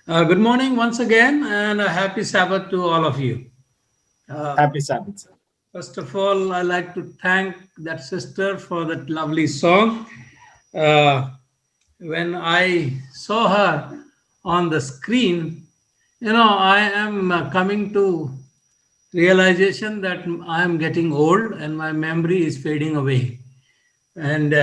Good morning once again, and a happy Sabbath to all of you. Uh, Happy Sabbath, sir. First of all, I like to thank that sister for that lovely song. Uh, when I saw her on the screen, I am coming to realization that I am getting old and my memory is fading away. And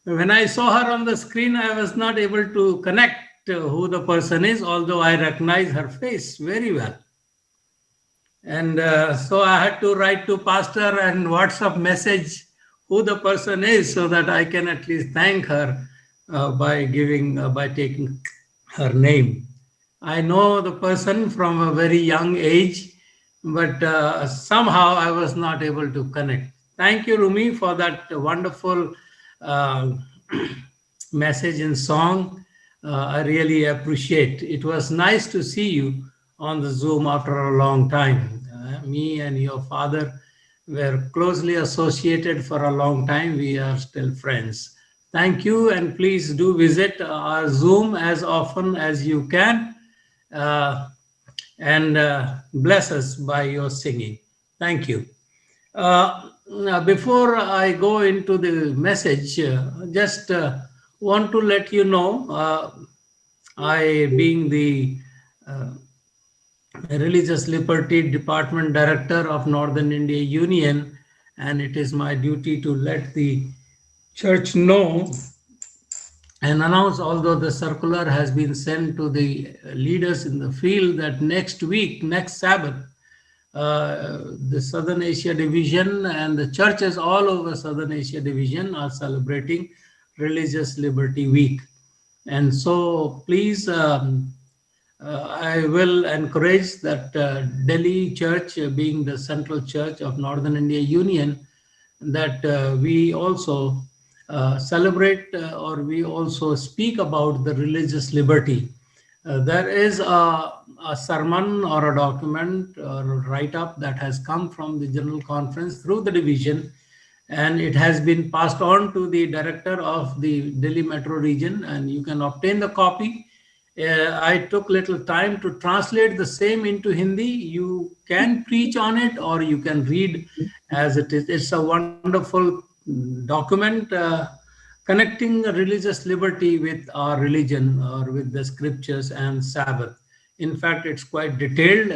when I saw her on the screen, I was not able to connect who the person is, although I recognize her face very well. And so I had to write to pastor and WhatsApp message who the person is so that I can at least thank her by taking her name. I know the person from a very young age, but somehow I was not able to connect. Thank you, Rumi, for that wonderful uh, message and song. I really appreciate. It was nice to see you on the Zoom after a long time. Me and your father were closely associated for a long time. We are still friends. Thank you, and please do visit our Zoom as often as you can, uh, and bless us by your singing. Thank you. Now, before I go into the message, just want to let you know, I being the uh, Religious Liberty Department Director of Northern India Union, and it is my duty to let the church know and announce, although the circular has been sent to the leaders in the field, that next week, next Sabbath, the Southern Asia Division and the churches all over Southern Asia Division are celebrating Religious Liberty Week. And so please, I will encourage that Delhi Church, being the central church of Northern India Union, that we also celebrate or we also speak about the religious liberty. There is a sermon or a document or a write-up that has come from the General Conference through the division, and it has been passed on to the director of the Delhi Metro region, and you can obtain the copy. I took little time to translate the same into Hindi. You can preach on it or you can read as it is. It's a wonderful document connecting religious liberty with our religion or with the scriptures and Sabbath. In fact, it's quite detailed,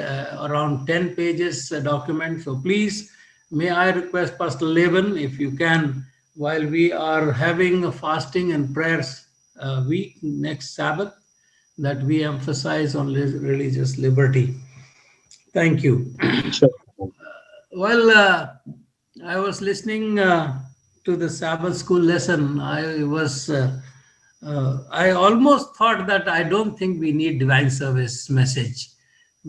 around 10 pages document. So please, may I request Pastor Levin, if you can, while we are having a fasting and prayers week next Sabbath, that we emphasize on religious liberty. Thank you. Sure. Well, I was listening to the Sabbath school lesson. I almost thought that I don't think we need divine service message,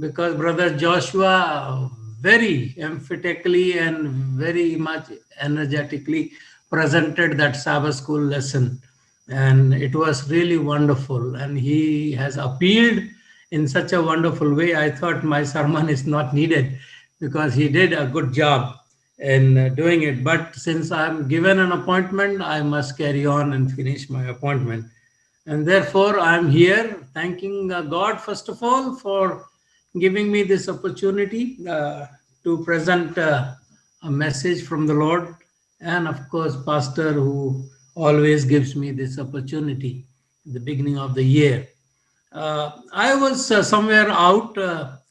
because Brother Joshua very emphatically and very much energetically presented that Sabbath school lesson. And it was really wonderful. And he has appealed in such a wonderful way. I thought my sermon is not needed because he did a good job in doing it. But since I'm given an appointment, I must carry on and finish my appointment. And therefore, I'm here thanking God, first of all, for giving me this opportunity to present a message from the Lord. And of course, Pastor, who always gives me this opportunity at the beginning of the year. I was somewhere out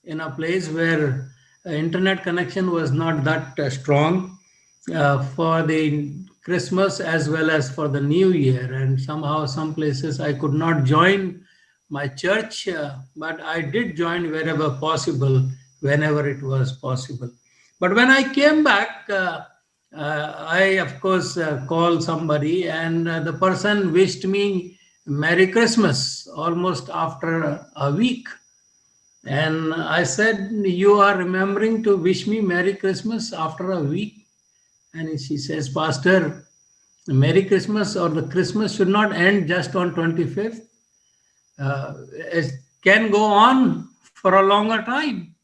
in a place where internet connection was not that strong for the Christmas as well as for the New Year, and somehow some places I could not join my church, but I did join wherever possible, whenever it was possible. But when I came back, I of course called somebody, and the person wished me Merry Christmas almost after a week. And I said, "You are remembering to wish me Merry Christmas after a week?" And she says, "Pastor, Merry Christmas or the Christmas should not end just on 25th. It can go on for a longer time."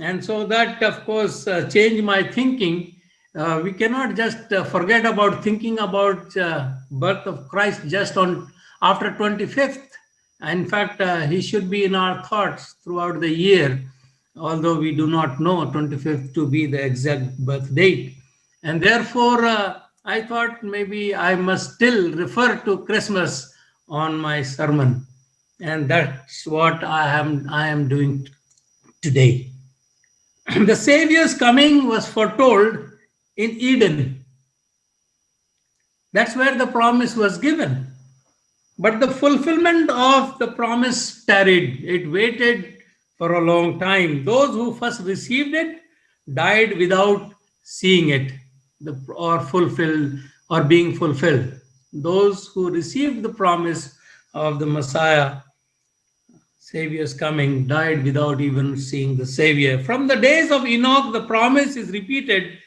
And so that, of course, changed my thinking. We cannot just forget about thinking about birth of Christ just on after 25th. In fact, he should be in our thoughts throughout the year, although we do not know 25th to be the exact birth date. And therefore, I thought maybe I must still refer to Christmas on my sermon. And that's what I am doing today. The Savior's coming was foretold in Eden. That's where the promise was given. But the fulfillment of the promise tarried. It waited for a long time. Those who first received it died without seeing it or fulfilled or being fulfilled. Those who received the promise of the Messiah, Savior's coming, died without even seeing the Savior. From the days of Enoch, the promise is repeated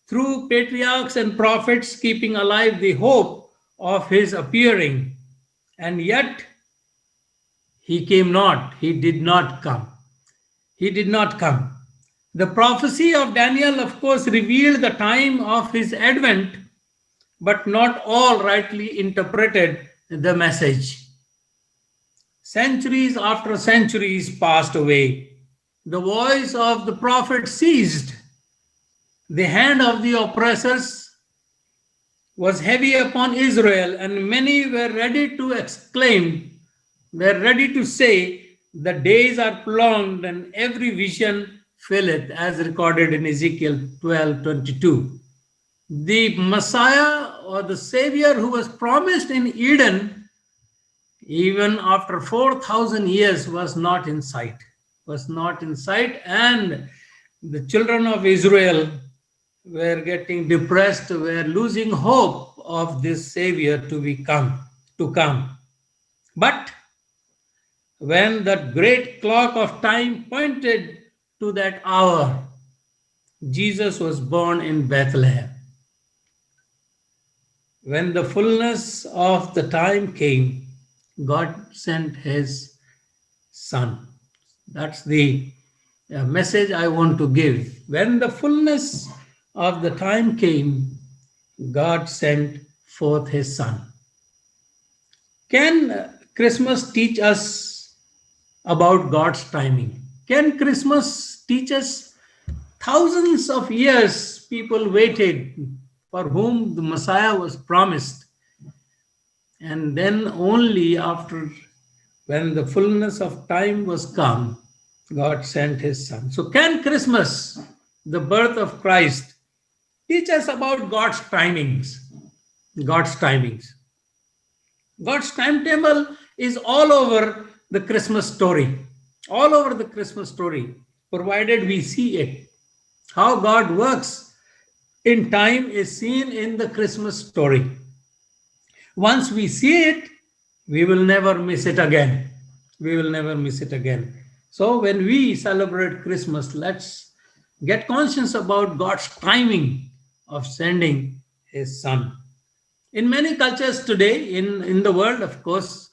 through patriarchs and prophets, keeping alive the hope of his appearing. And yet, he came not. He did not come. He did not come. The prophecy of Daniel, of course, revealed the time of his advent, but not all rightly interpreted the message. Centuries after centuries passed away. The voice of the prophet ceased. The hand of the oppressors was heavy upon Israel, and many were ready to exclaim, were ready to say, the days are prolonged and every vision filleth, as recorded in Ezekiel 12:22. The Messiah or the Savior who was promised in Eden, even after 4,000 years, was not in sight, and the children of Israel were getting depressed, were losing hope of this Savior to come. But when that great clock of time pointed to that hour, Jesus was born in Bethlehem. When the fullness of the time came, God sent his Son. That's the message I want to give. When the fullness of the time came, God sent forth his Son. Can Christmas teach us about God's timing? Can Christmas teach us thousands of years people waited for whom the Messiah was promised, and then only after, when the fullness of time was come, God sent his Son. So can Christmas, the birth of Christ, teach us about God's timings? God's timings. God's timetable is all over the Christmas story. All over the Christmas story, provided we see it. How God works in time is seen in the Christmas story. Once we see it, we will never miss it again. We will never miss it again. So when we celebrate Christmas, let's get conscious about God's timing of sending his Son. In many cultures today, in the world, of course,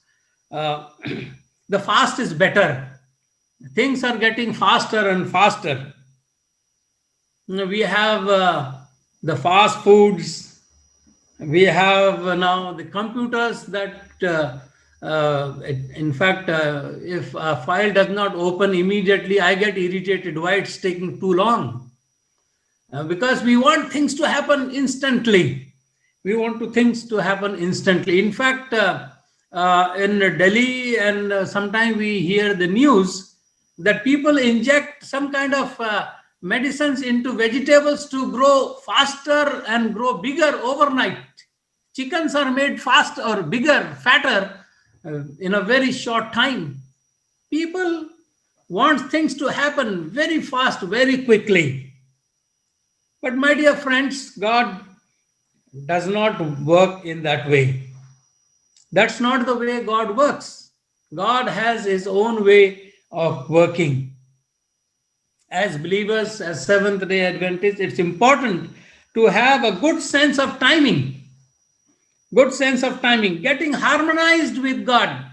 the fast is better. Things are getting faster and faster. We have the fast foods. We have now the computers that, in fact, if a file does not open immediately, I get irritated why it's taking too long. Because we want things to happen instantly. We want things to happen instantly. In fact, in Delhi, and sometimes we hear the news that people inject some kind of medicines into vegetables to grow faster and grow bigger overnight. Chickens are made faster or bigger, fatter in a very short time. People want things to happen very fast, very quickly. But my dear friends, God does not work in that way. That's not the way God works. God has his own way of working. As believers, as Seventh-day Adventists, it's important to have a good sense of timing. Good sense of timing, getting harmonized with God.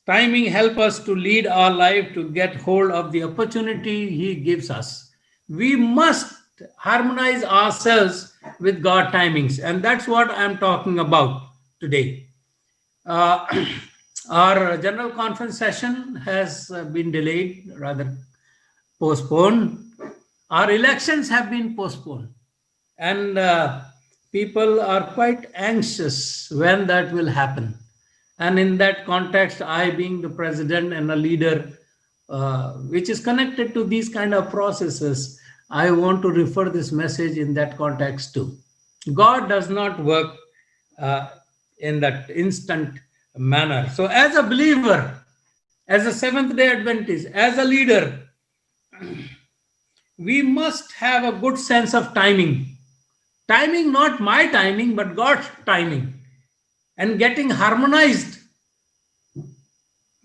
Timing helps us to lead our life, to get hold of the opportunity he gives us. We must harmonize ourselves with God's timings, and that's what I'm talking about today. Our general conference session has been delayed, rather postponed. Our elections have been postponed. And people are quite anxious when that will happen. And in that context, I, being the president and a leader, which is connected to these kind of processes, I want to refer this message in that context too. God does not work in that instant manner. So, as a believer, as a Seventh-day Adventist, as a leader, we must have a good sense of timing. Timing, not my timing, but God's timing. And getting harmonized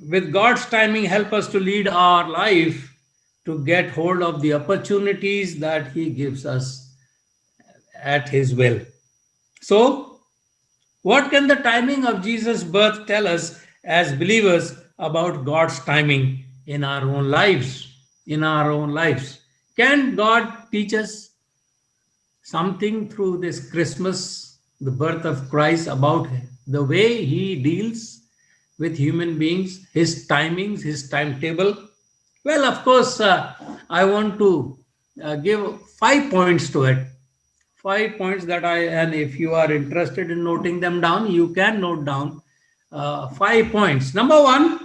with God's timing help us to lead our life to get hold of the opportunities that He gives us at His will. So, what can the timing of Jesus' birth tell us as believers about God's timing in our own lives? In our own lives. Can God teach us something through this Christmas, the birth of Christ, about the way He deals with human beings, His timings, His timetable? Well, of course, I want to give 5 points to it. 5 points that and if you are interested in noting them down, you can note down 5 points. Number 1,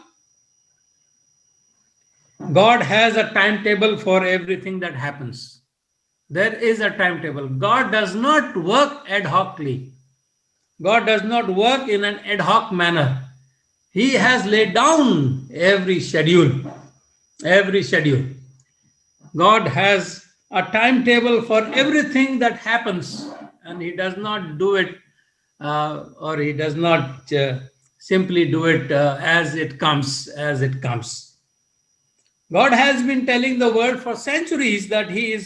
God has a timetable for everything that happens. There is a timetable. God does not work ad hocly. God does not work in an ad hoc manner. He has laid down every schedule. Every schedule. God has a timetable for everything that happens, and He does not do it or He does not simply do it as it comes, as it comes. God has been telling the world for centuries that He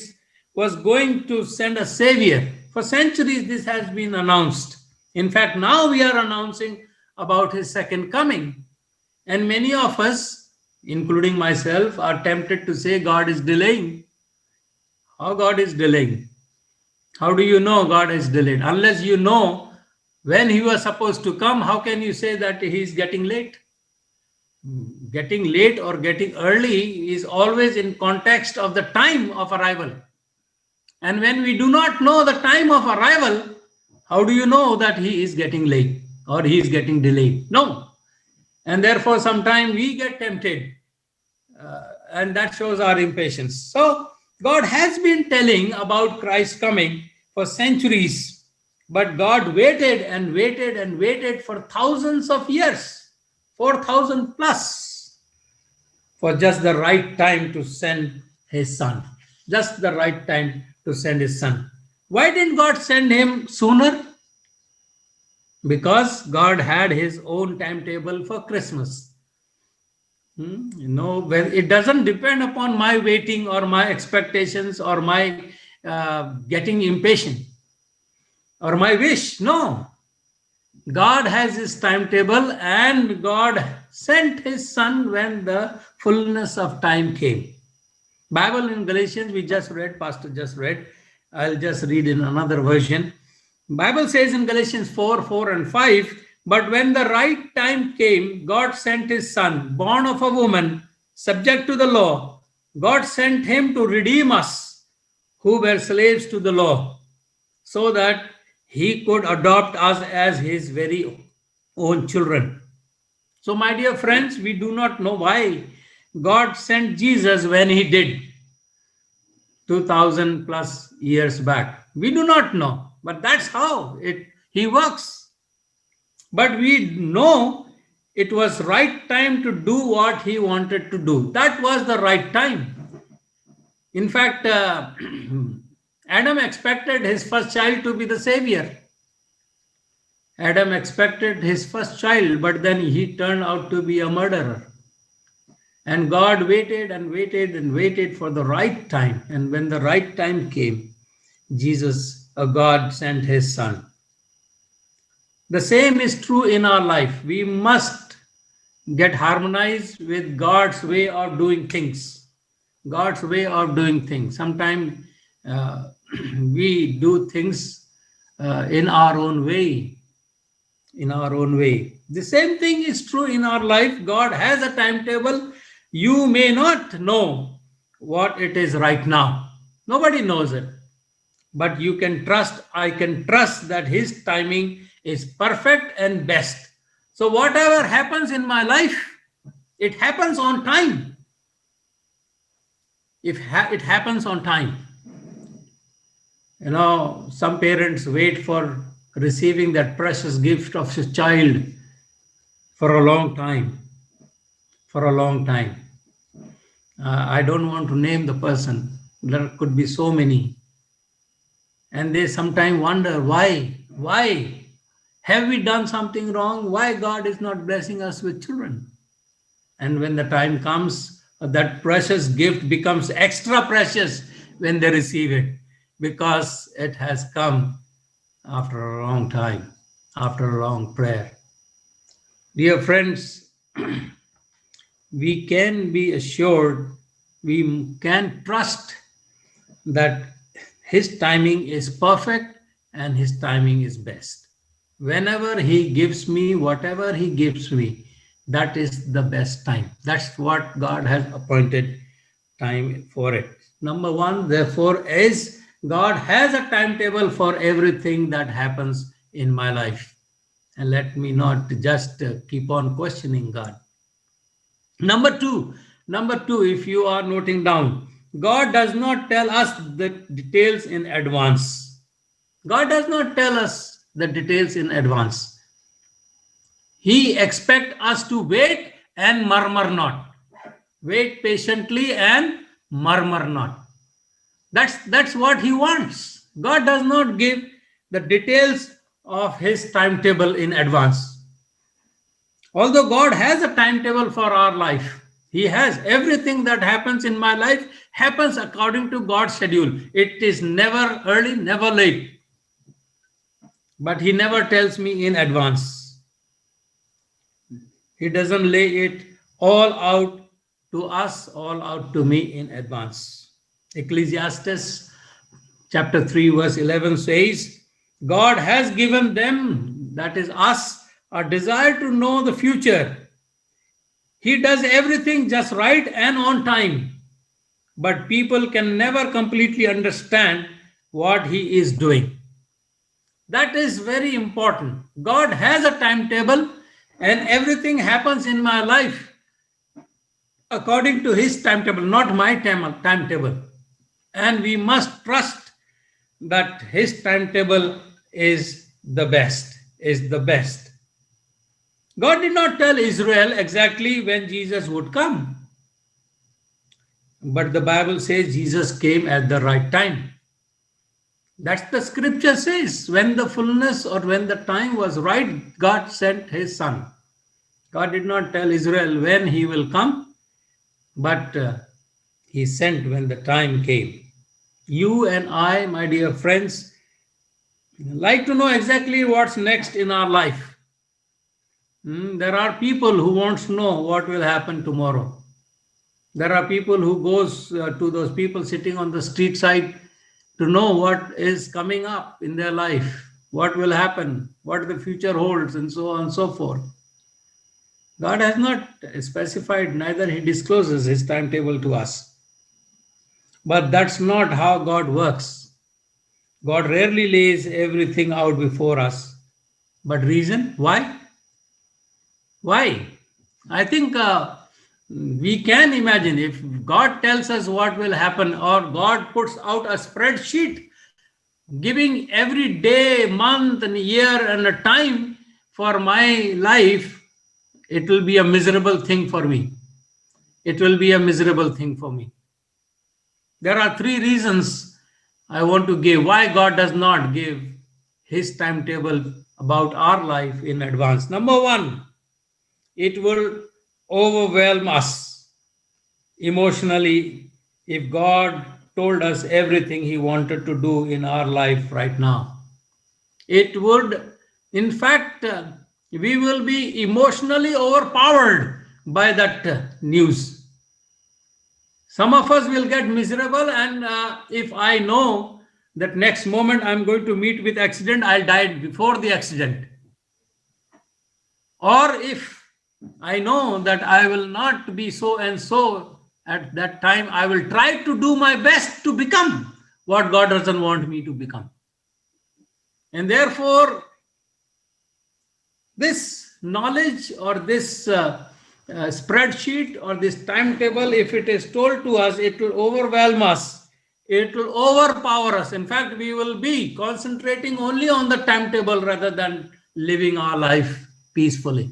was going to send a savior. For centuries, this has been announced. In fact, now we are announcing about His second coming. And many of us, including myself, are tempted to say God is delaying. How God is delaying? How do you know God is delayed? Unless you know when He was supposed to come, how can you say that He is getting late? Getting late or getting early is always in context of the time of arrival. And when we do not know the time of arrival, how do you know that He is getting late or He is getting delayed? No. And therefore, sometimes we get tempted. And that shows our impatience. So, God has been telling about Christ's coming for centuries. But God waited and waited and waited for thousands of years. 4,000 plus, for just the right time to send His Son. Just the right time to send His Son. Why didn't God send Him sooner? Because God had His own timetable for Christmas. It doesn't depend upon my waiting or my expectations or my getting impatient or my wish. No. God has His timetable, and God sent His Son when the fullness of time came. Bible in Galatians, we just read, Pastor just read. I'll just read in another version. Bible says in Galatians 4 and 5, but when the right time came, God sent His Son, born of a woman, subject to the law. God sent Him to redeem us who were slaves to the law, so that He could adopt us as His very own children. So, my dear friends, we do not know why God sent Jesus when He did 2,000 plus years back. We do not know, but that's how He works. But we know it was right time to do what He wanted to do. That was the right time. In fact, Adam expected his first child to be the savior. Adam expected his first child, but then he turned out to be a murderer. And God waited and waited and waited for the right time. And when the right time came, God sent His Son. The same is true in our life. We must get harmonized with God's way of doing things. God's way of doing things. Sometimes we do things in our own way. in our own way. The same thing is true in our life. God has a timetable. You may not know what it is right now. Nobody knows it. But you can trust, I can trust that His timing is perfect and best. So whatever happens in my life, it happens on time. If it happens on time. You know, some parents wait for receiving that precious gift of a child for a long time. For a long time. I don't want to name the person. There could be so many. And they sometimes wonder why? Why? Have we done something wrong? Why God is not blessing us with children? And when the time comes, that precious gift becomes extra precious when they receive it, because it has come after a long time, after a long prayer. Dear friends, we can be assured, we can trust that His timing is perfect and His timing is best. Whenever He gives me, whatever He gives me, that is the best time. That's what God has appointed time for it. Number one, therefore, is God has a timetable for everything that happens in my life. And let me not just keep on questioning God. Number two, if you are noting down, God does not tell us the details in advance. God does not tell us the details in advance. He expects us to wait and murmur not. Wait patiently and murmur not. That's what He wants. God does not give the details of His timetable in advance. Although God has a timetable for our life, He has everything that happens in my life happens according to God's schedule. It is never early, never late. But He never tells me in advance. He doesn't lay it all out to us, all out to me in advance. Ecclesiastes chapter 3 verse 11 says, God has given them, that is us, a desire to know the future. He does everything just right and on time. But people can never completely understand what He is doing. That is very important. God has a timetable and everything happens in my life according to His timetable, not my timetable. And we must trust that His timetable is the best, God did not tell Israel exactly when Jesus would come. But the Bible says Jesus came at the right time. That's the scripture says. When the fullness or when the time was right, God sent His Son. God did not tell Israel when He will come, but He sent when the time came. You and I, my dear friends, like to know exactly what's next in our life. There are people who want to know what will happen tomorrow. There are people who goes to those people sitting on the street side to know what is coming up in their life, what will happen, what the future holds, and so on and so forth. God has not specified, neither He discloses His timetable to us. But that's not how God works. God rarely lays everything out before us. But reason? Why? Why? I think we can imagine if God tells us what will happen, or God puts out a spreadsheet giving every day, month, and year and a time for my life, it will be a miserable thing for me. It will be a miserable thing for me. There are three reasons I want to give why God does not give His timetable about our life in advance. Number one, it will overwhelm us emotionally if God told us everything He wanted to do in our life right now. It would, in fact, we will be emotionally overpowered by that news. Some of us will get miserable, and if I know that next moment I'm going to meet with accident, I'll die before the accident. Or if I know that I will not be so and so at that time, I will try to do my best to become what God doesn't want me to become. And therefore, this knowledge or this spreadsheet or this timetable, if it is told to us, it will overwhelm us. It will overpower us. In fact, we will be concentrating only on the timetable rather than living our life peacefully.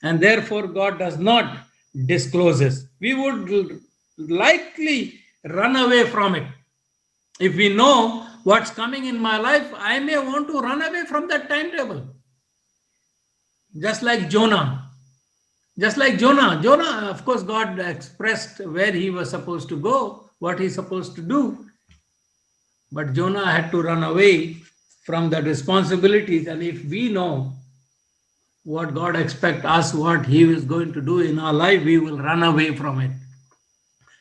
And therefore, God does not disclose this. We would likely run away from it. If we know what's coming in my life, I may want to run away from that timetable. Just like Jonah. Jonah, of course, God expressed where he was supposed to go, what he's supposed to do. But Jonah had to run away from the responsibilities. And if we know what God expects us, what he is going to do in our life, we will run away from it.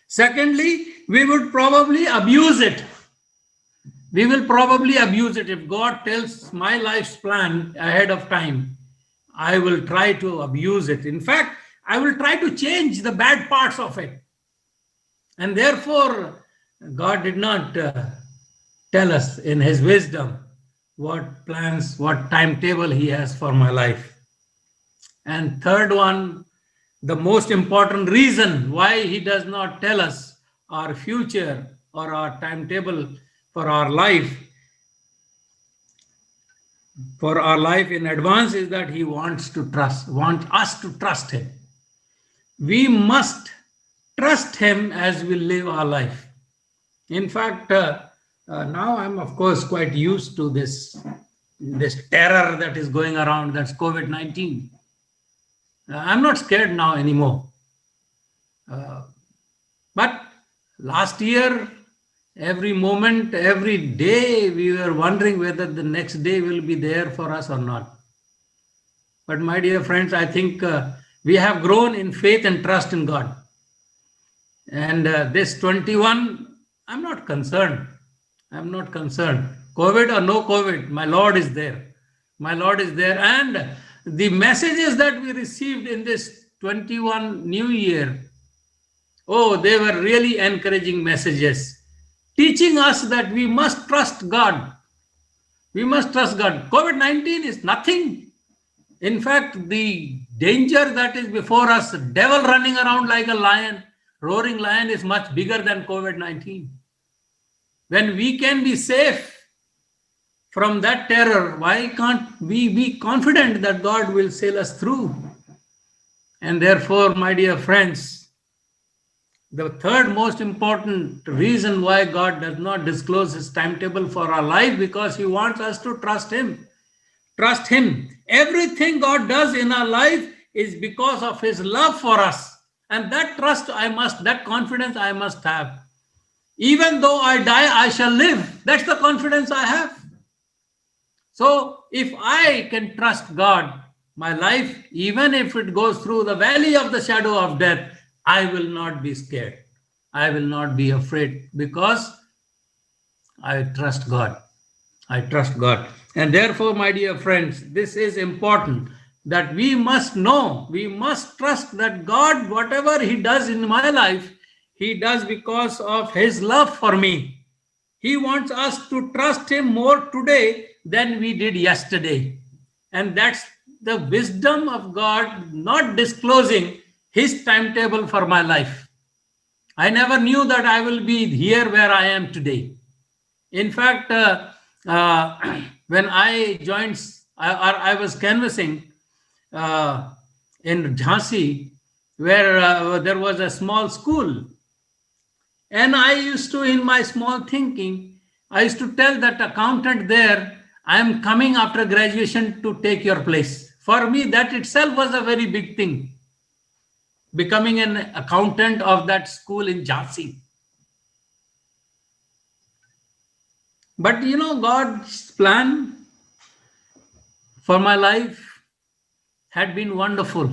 Secondly, we would probably abuse it. We will probably abuse it. If God tells my life's plan ahead of time, I will try to abuse it. In fact, I will try to change the bad parts of it. And therefore, God did not tell us in his wisdom what plans, what timetable he has for my life. And third one, the most important reason why he does not tell us our future or our timetable for our life in advance is that he wants us to trust him. We must trust him as we live our life. In fact, now I'm of course quite used to this terror that is going around, that's COVID-19. I'm not scared now anymore. But last year, every moment, every day, we were wondering whether the next day will be there for us or not. But my dear friends, I think we have grown in faith and trust in God. And this 21, I'm not concerned. COVID or no COVID, my Lord is there. My Lord is there. And the messages that we received in this 21 New Year, they were really encouraging messages, teaching us that we must trust God. We must trust God. COVID-19 is nothing. In fact, the danger that is before us, the devil running around like a lion, roaring lion, is much bigger than COVID-19. When we can be safe from that terror, why can't we be confident that God will sail us through? And therefore, my dear friends, the third most important reason why God does not disclose his timetable for our life, because he wants us to trust him. Trust him. Everything God does in our life is because of his love for us. And that trust that confidence I must have. Even though I die, I shall live. That's the confidence I have. So if I can trust God, my life, even if it goes through the valley of the shadow of death, I will not be scared. I will not be afraid, because I trust God. I trust God. And therefore, my dear friends, this is important, that we must know, we must trust that God, whatever he does in my life, he does because of his love for me. He wants us to trust him more today than we did yesterday. And that's the wisdom of God, not disclosing his timetable for my life. I never knew that I will be here where I am today. In fact, when I joined, I was canvassing in Jhansi, where there was a small school. And I used to, in my small thinking, I used to tell that accountant there, I am coming after graduation to take your place. For me, that itself was a very big thing, becoming an accountant of that school in Jhansi. But you know, God's plan for my life had been wonderful.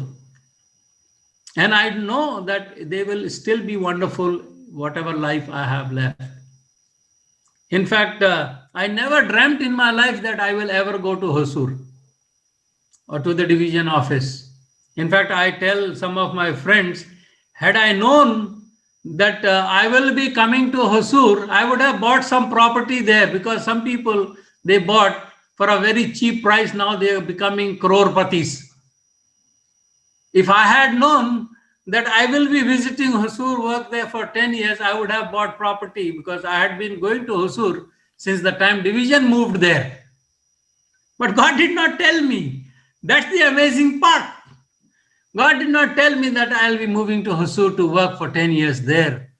And I know that they will still be wonderful, whatever life I have left. In fact, I never dreamt in my life that I will ever go to Hosur. or to the division office. In fact, I tell some of my friends, had I known that I will be coming to Hosur, I would have bought some property there, because some people, they bought for a very cheap price. Now they are becoming crore-patis. If I had known that I will be visiting Hosur, work there for 10 years, I would have bought property, because I had been going to Hosur since the time division moved there. But God did not tell me. That's the amazing part. God did not tell me that I'll be moving to Hosur to work for 10 years there.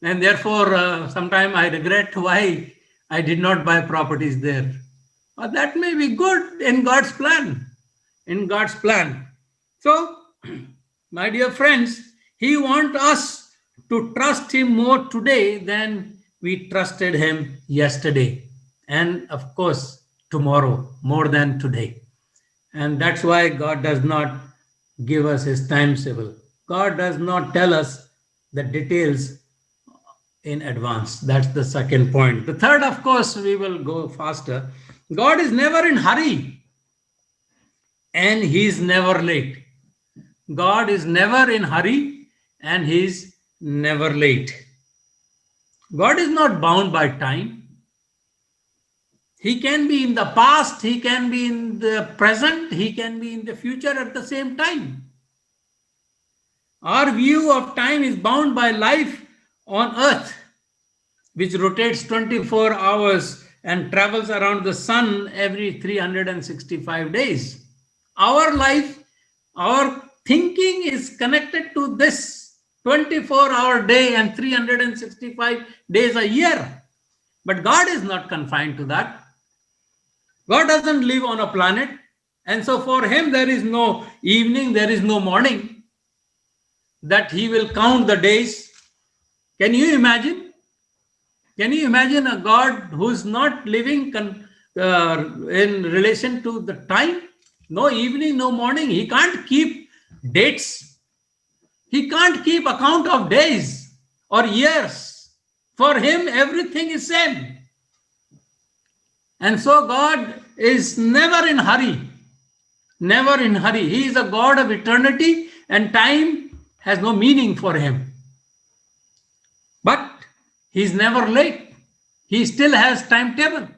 And therefore, sometimes I regret why I did not buy properties there. But that may be good in God's plan. In God's plan. So, my dear friends, He wants us to trust Him more today than we trusted Him yesterday. And of course, tomorrow, more than today. And that's why God does not give us His timetable. God does not tell us the details in advance. That's the second point. The third, of course, we will go faster. God is never in hurry, and He is never late. God is never in hurry, and He is never late. God is not bound by time. He can be in the past, He can be in the present, He can be in the future at the same time. Our view of time is bound by life on earth, which rotates 24 hours and travels around the sun every 365 days. Our life, our thinking is connected to this 24-hour day and 365 days a year. But God is not confined to that. God doesn't live on a planet. And so for Him, there is no evening, there is no morning, that He will count the days. Can you imagine? Can you imagine a God who's not living in relation to the time? No evening, no morning. He can't keep dates. He can't keep account of days or years. For Him, everything is same. And so God is never in hurry. Never in hurry. He is a God of eternity, and time has no meaning for Him. But He is never late. He still has timetable.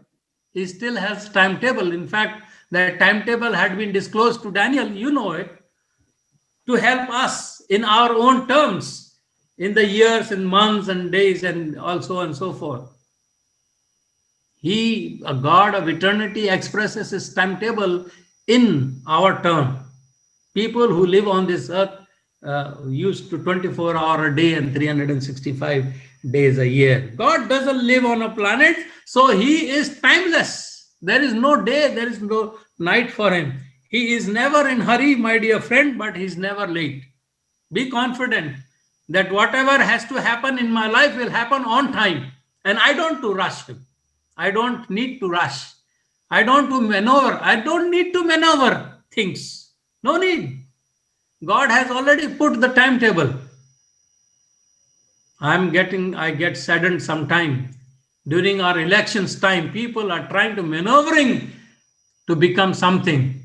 He still has timetable. In fact, that timetable had been disclosed to Daniel, you know it, to help us in our own terms, in the years and months and days and so on and so forth. He, a God of eternity, expresses His timetable in our term. People who live on this earth used to 24-hour a day and 365 days a year. God doesn't live on a planet, so He is timeless. There is no day, there is no night for Him. He is never in hurry, my dear friend, but He is never late. Be confident that whatever has to happen in my life will happen on time, and I don't to rush Him. I don't need to rush. I don't to maneuver. I don't need to maneuver things. No need. God has already put the timetable. I get saddened sometime. During our elections time, people are trying to maneuvering to become something,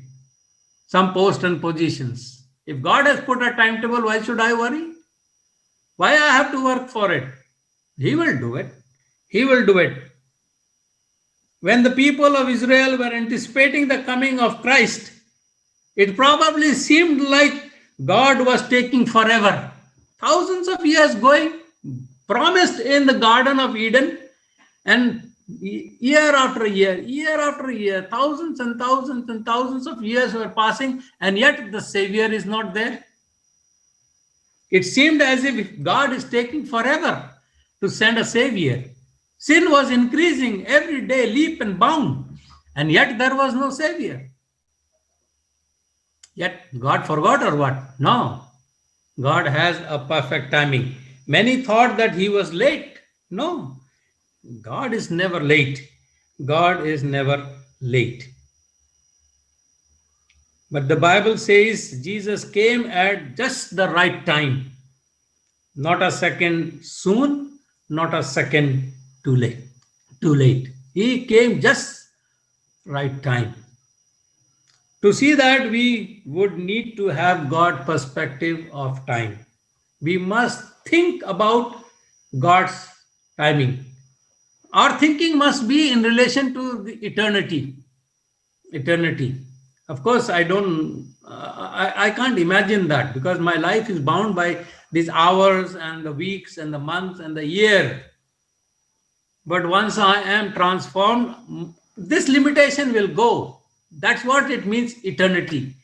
some post and positions. If God has put a timetable, why should I worry? Why I have to work for it? He will do it. He will do it. When the people of Israel were anticipating the coming of Christ, it probably seemed like God was taking forever. Thousands of years going, promised in the Garden of Eden, and year after year, thousands and thousands and thousands of years were passing, and yet the Savior is not there. It seemed as if God is taking forever to send a Savior. Sin was increasing every day, leap and bound, and yet there was no Savior. Yet God forgot or what? No. God has a perfect timing. Many thought that He was late. No. God is never late. God is never late. But the Bible says Jesus came at just the right time. Not a second soon, not a second too late. Too late. He came just right time. To see that, we would need to have God perspective of time. We must think about God's timing. Our thinking must be in relation to the eternity. Eternity. Of course, I can't imagine that, because my life is bound by these hours and the weeks and the months and the year. But once I am transformed, this limitation will go. That's what it means, eternity.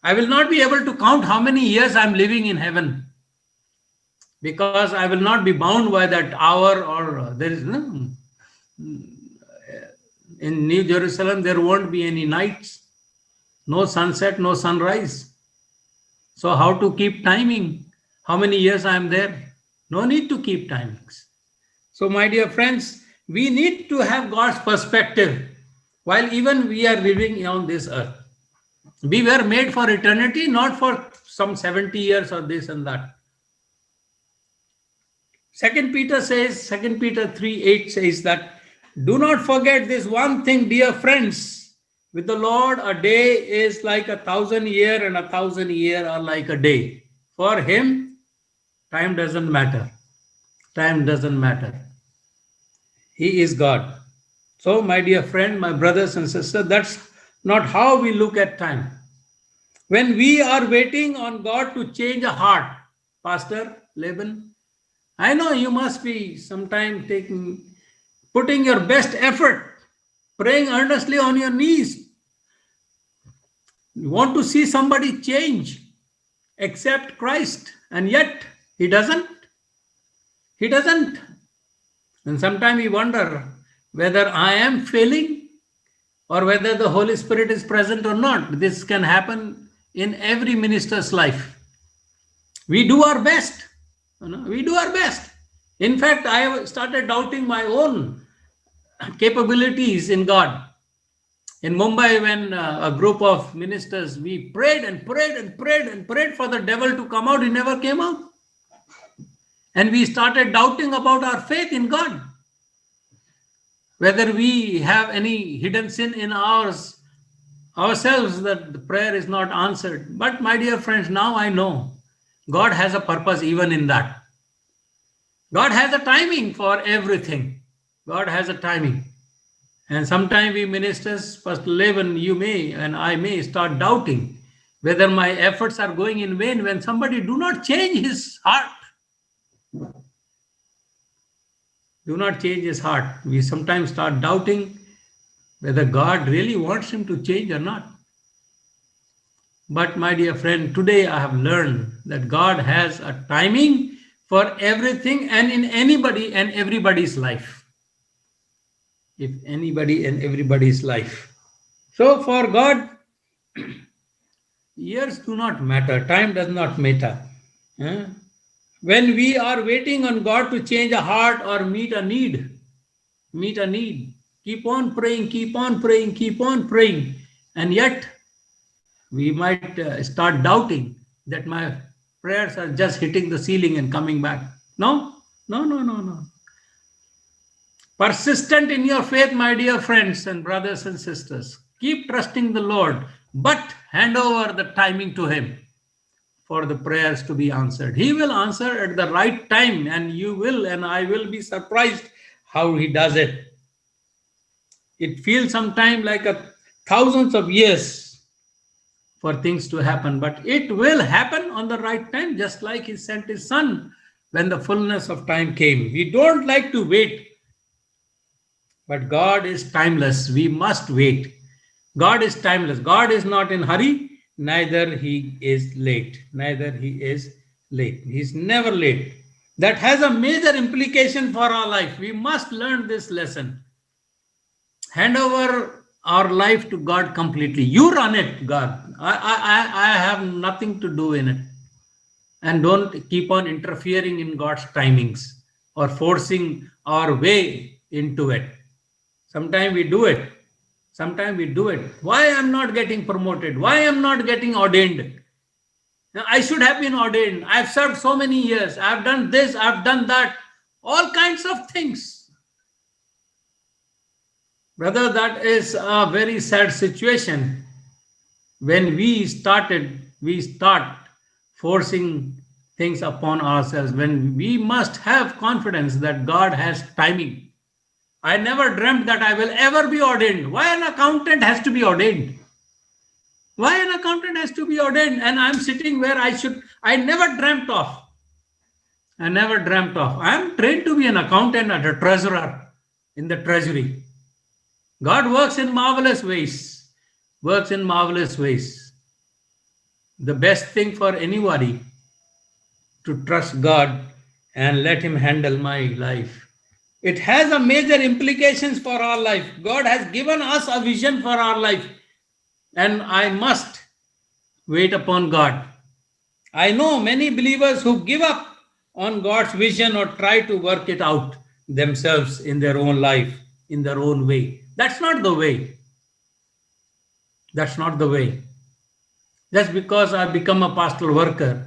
I will not be able to count how many years I'm living in heaven, because I will not be bound by that hour, or there is no. In New Jerusalem, there won't be any nights, no sunset, no sunrise. So how to keep timing? How many years I am there? No need to keep timings. So my dear friends, we need to have God's perspective while even we are living on this earth. We were made for eternity, not for some 70 years or this and that. Second Peter 3:8 says that, do not forget this one thing, dear friends. With the Lord, a day is like 1,000 years, and 1,000 years are like a day. For him, time doesn't matter. Time doesn't matter. He is God. So, my dear friend, my brothers and sisters, that's not how we look at time. When we are waiting on God to change a heart, Pastor Laban, I know you must be sometime putting your best effort, praying earnestly on your knees. You want to see somebody change, accept Christ, and yet he doesn't. He doesn't. And sometimes we wonder whether I am failing or whether the Holy Spirit is present or not. This can happen in every minister's life. We do our best. We do our best. In fact, I started doubting my own capabilities in God. In Mumbai, when a group of ministers, we prayed and prayed and prayed and prayed for the devil to come out, he never came out. And we started doubting about our faith in God. Whether we have any hidden sin in ourselves, that the prayer is not answered. But my dear friends, now I know God has a purpose even in that. God has a timing for everything. God has a timing. And sometimes we ministers, Pastor Levin, you may and I may start doubting whether my efforts are going in vain when somebody do not change his heart. Do not change his heart. We sometimes start doubting whether God really wants him to change or not. But my dear friend, today I have learned that God has a timing for everything and in anybody and everybody's life. If anybody and everybody's life. So for God, years do not matter. Time does not matter. When we are waiting on God to change a heart or meet a need, keep on praying, keep on praying, keep on praying. And yet, we might start doubting that my prayers are just hitting the ceiling and coming back. No. Persistent in your faith, my dear friends and brothers and sisters. Keep trusting the Lord, but hand over the timing to him for the prayers to be answered. He will answer at the right time, and you will and I will be surprised how he does it. It feels sometimes like thousands of years for things to happen, but it will happen on the right time, just like he sent his son when the fullness of time came. We don't like to wait, but God is timeless. We must wait. God is timeless. God is not in hurry. Neither he is late. He's never late. That has a major implication for our life. We must learn this lesson. Hand over our life to God completely. You run it, God. I have nothing to do in it. And don't keep on interfering in God's timings or forcing our way into it. Sometimes we do it. Why I'm not getting promoted? Why I'm not getting ordained? Now, I should have been ordained. I've served so many years. I've done this, I've done that. All kinds of things. Brother, that is a very sad situation. when we start forcing things upon ourselves, when we must have confidence that God has timing. I never dreamt that I will ever be ordained. Why an accountant has to be ordained? Why an accountant has to be ordained? And I'm sitting where I never dreamt of. I never dreamt of. I'm trained to be an accountant and a treasurer in the treasury. God works in marvelous ways. Works in marvelous ways. The best thing for anybody to trust God and let Him handle my life. It has a major implications for our life. God has given us a vision for our life, and I must wait upon God. I know many believers who give up on God's vision or try to work it out themselves in their own life, in their own way. That's not the way. That's not the way. Just because I've become a pastoral worker,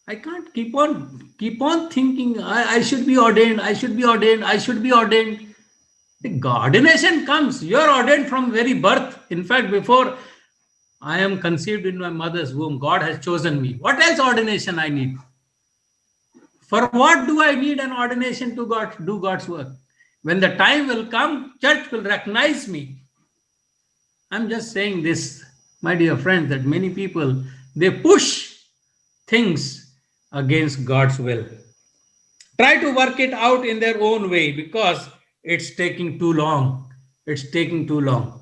I can't keep on thinking I should be ordained, I should be ordained, I should be ordained. The ordination comes. You are ordained from very birth. In fact, before I am conceived in my mother's womb, God has chosen me. What else ordination I need? For what do I need an ordination to do God's work? When the time will come, church will recognize me. I'm just saying this, my dear friends, that many people, they push things against God's will. Try to work it out in their own way because it's taking too long. It's taking too long.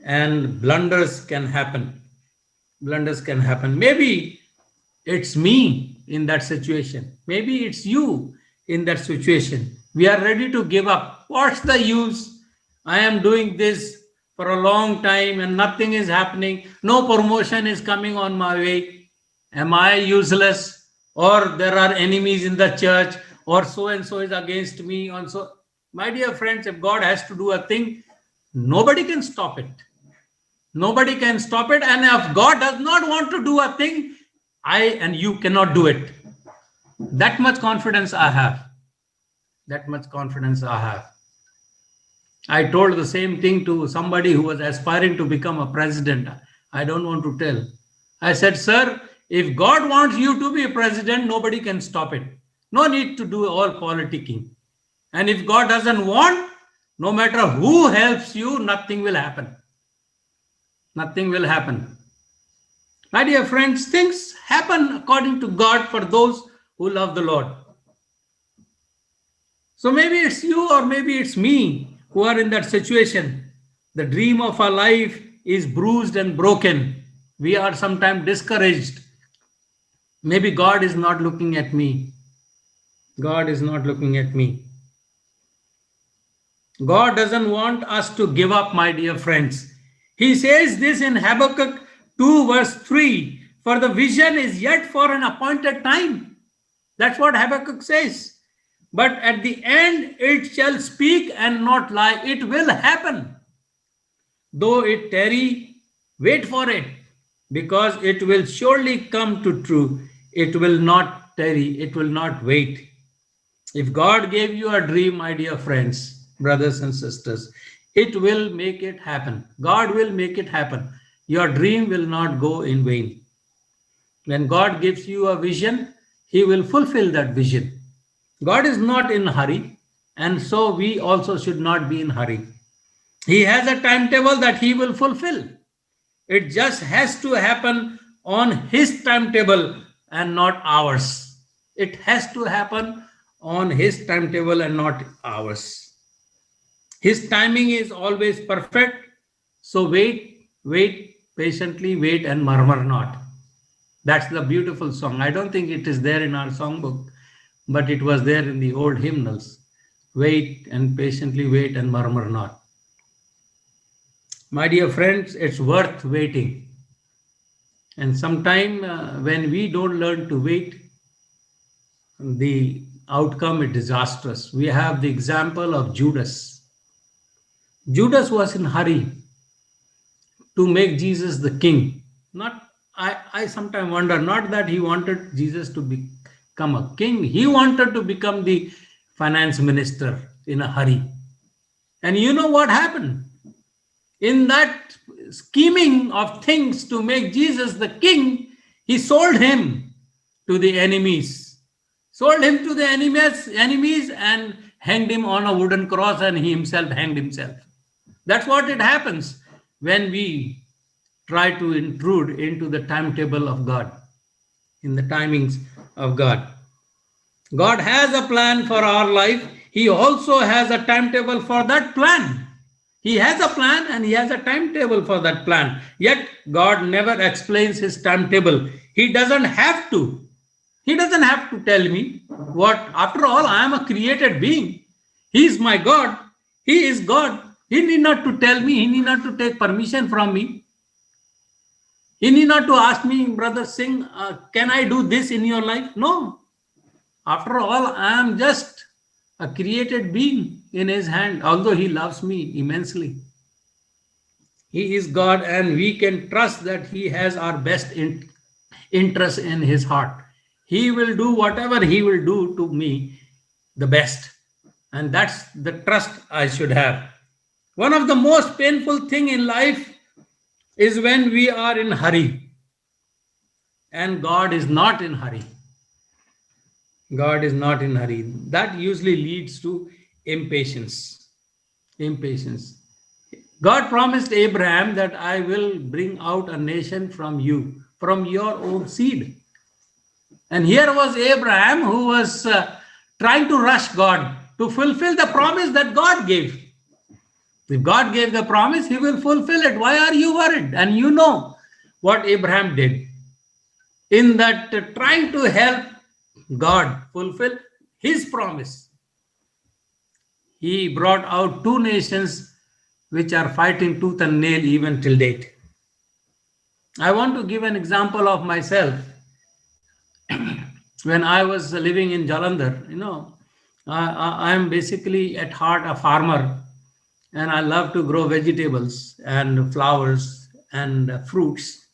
And blunders can happen. Blunders can happen. Maybe it's me in that situation. Maybe it's you in that situation. We are ready to give up. What's the use? I am doing this for a long time and nothing is happening. No promotion is coming on my way. Am I useless? Or there are enemies in the church, or so and so is against me. And so, my dear friends, if God has to do a thing, nobody can stop it. Nobody can stop it. And if God does not want to do a thing, I and you cannot do it. That much confidence I have. That much confidence I have. I told the same thing to somebody who was aspiring to become a president. I don't want to tell. I said, sir, if God wants you to be a president, nobody can stop it. No need to do all politicking. And if God doesn't want, no matter who helps you, nothing will happen. Nothing will happen. My dear friends, things happen according to God for those who love the Lord. So maybe it's you or maybe it's me who are in that situation. The dream of our life is bruised and broken. We are sometimes discouraged. Maybe God is not looking at me. God is not looking at me. God doesn't want us to give up, my dear friends. He says this in Habakkuk 2 verse 3, for the vision is yet for an appointed time. That's what Habakkuk says. But at the end it shall speak and not lie. It will happen. Though it tarry, wait for it, because it will surely come to true. It will not tarry, it will not wait. If God gave you a dream, my dear friends, brothers and sisters, it will make it happen. God will make it happen. Your dream will not go in vain. When God gives you a vision, He will fulfill that vision. God is not in a hurry, and so we also should not be in a hurry. He has a timetable that He will fulfill. It just has to happen on His timetable and not ours. It has to happen on His timetable and not ours. His timing is always perfect. So wait, patiently wait and murmur not. That's the beautiful song. I don't think it is there in our songbook, but it was there in the old hymnals. Wait and patiently wait and murmur not. My dear friends, it's worth waiting. And sometime when we don't learn to wait, the outcome is disastrous. We have the example of Judas. Judas was in a hurry to make Jesus the king. I sometimes wonder, not that he wanted Jesus to become a king. He wanted to become the finance minister in a hurry. And you know what happened? In that scheming of things to make Jesus the king, he sold him to the enemies. Sold him to the enemies and hanged him on a wooden cross, and he himself hanged himself. That's what it happens when we try to intrude into the timetable of God, in the timings of God. God has a plan for our life. He also has a timetable for that plan. He has a plan and he has a timetable for that plan. Yet God never explains his timetable. He doesn't have to. He doesn't have to tell me what. After all, I am a created being. He is my God. He is God. He need not to tell me. He need not to take permission from me. He need not to ask me, Brother Singh, can I do this in your life? No. After all, I am just a created being in his hand, although he loves me immensely. He is God, and we can trust that he has our best interest in his heart. He will do whatever he will do to me the best. And that's the trust I should have. One of the most painful thing in life is when we are in hurry. And God is not in hurry. God is not in hurry. That usually leads to impatience. Impatience. God promised Abraham that I will bring out a nation from you, from your own seed. And here was Abraham who was trying to rush God to fulfill the promise that God gave. If God gave the promise, he will fulfill it. Why are you worried? And you know what Abraham did. In that trying to help God fulfill his promise, he brought out two nations which are fighting tooth and nail even till date. I want to give an example of myself. When I was living in Jalandhar, I am basically at heart a farmer, and I love to grow vegetables and flowers and fruits.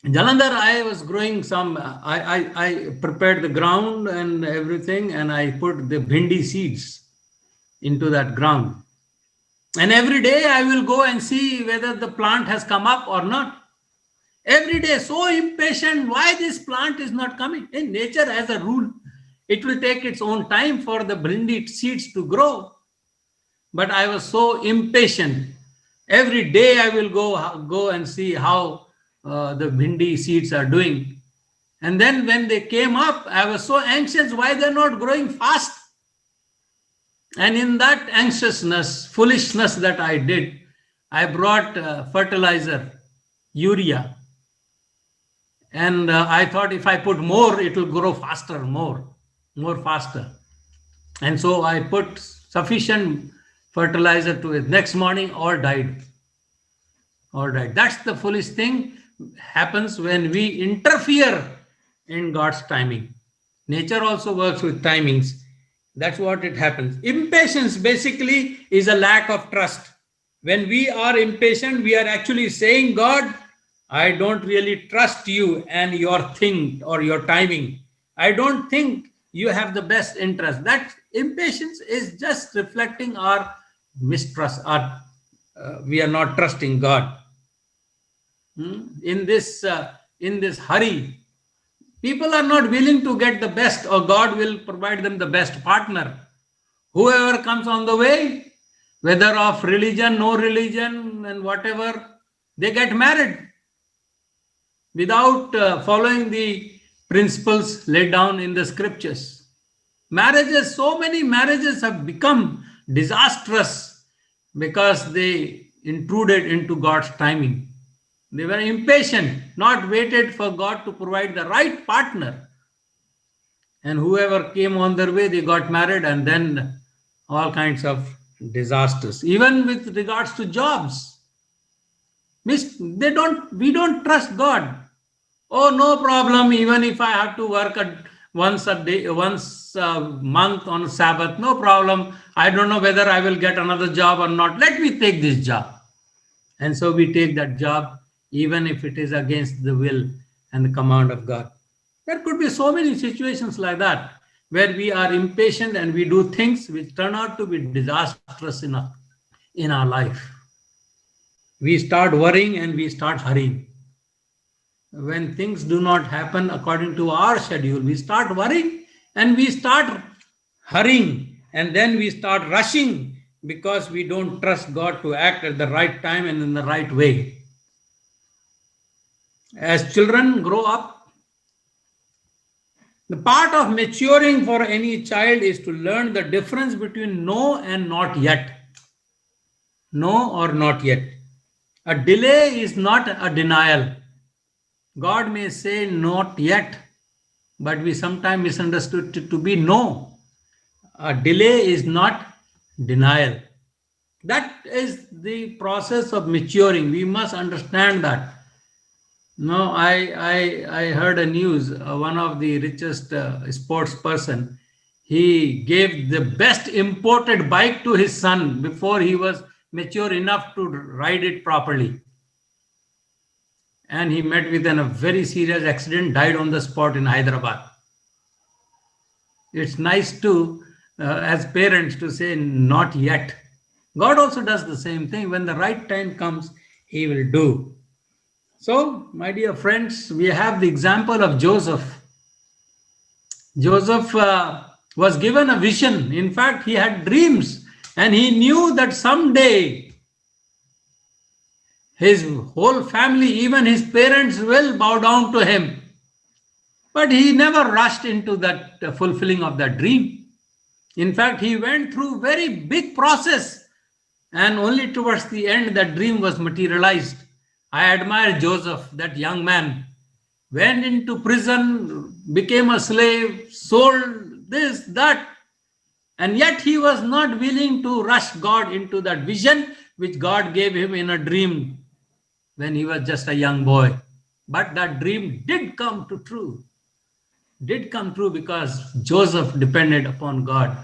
In Jalandhar, I was growing some, I prepared the ground and everything, and I put the bhindi seeds into that ground. And every day I will go and see whether the plant has come up or not. Every day, so impatient, why this plant is not coming? In nature, as a rule, it will take its own time for the bhindi seeds to grow. But I was so impatient. Every day I will go and see how the bhindi seeds are doing. And then when they came up, I was so anxious why they're not growing fast. And in that anxiousness, foolishness that I did, I brought fertilizer, urea. And I thought if I put more, it will grow faster, more faster. And so I put sufficient fertilizer to it. Next morning, all died. All died. That's the foolish thing happens when we interfere in God's timing. Nature also works with timings. That's what it happens. Impatience basically is a lack of trust. When we are impatient, we are actually saying, God, I don't really trust you and your thing or your timing. I don't think you have the best interest. That impatience is just reflecting our mistrust. We are not trusting God. In this hurry, people are not willing to get the best, or God will provide them the best partner. Whoever comes on the way, whether of religion, no religion, and whatever, they get married without following the principles laid down in the scriptures. Marriages, so many marriages have become disastrous because they intruded into God's timing. They were impatient, not waited for God to provide the right partner. And whoever came on their way, they got married, and then all kinds of disasters. Even with regards to jobs, we don't trust God. Oh, no problem. Even if I have to work once a month on Sabbath, no problem. I don't know whether I will get another job or not. Let me take this job. And so we take that job, even if it is against the will and the command of God. There could be so many situations like that, where we are impatient and we do things which turn out to be disastrous in our life. We start worrying and we start hurrying. When things do not happen according to our schedule, we start worrying and we start hurrying, and then we start rushing because we don't trust God to act at the right time and in the right way. As children grow up, the part of maturing for any child is to learn the difference between no and not yet. No or not yet. A delay is not a denial. God may say not yet, but we sometimes misunderstood it to be no. A delay is not denial. That is the process of maturing. We must understand that. No, I heard a news. One of the richest sports person, he gave the best imported bike to his son before he was mature enough to ride it properly. And he met with a very serious accident, died on the spot in Hyderabad. It's nice to, as parents, to say not yet. God also does the same thing. When the right time comes, he will do. So, my dear friends, we have the example of Joseph. Joseph was given a vision. In fact, he had dreams, and he knew that someday his whole family, even his parents, will bow down to him. But he never rushed into that fulfilling of that dream. In fact, he went through very big process, and only towards the end that dream was materialized. I admire Joseph, that young man. Went into prison, became a slave, sold this, that, and yet he was not willing to rush God into that vision which God gave him in a dream when he was just a young boy. But that dream did come true. Did come true because Joseph depended upon God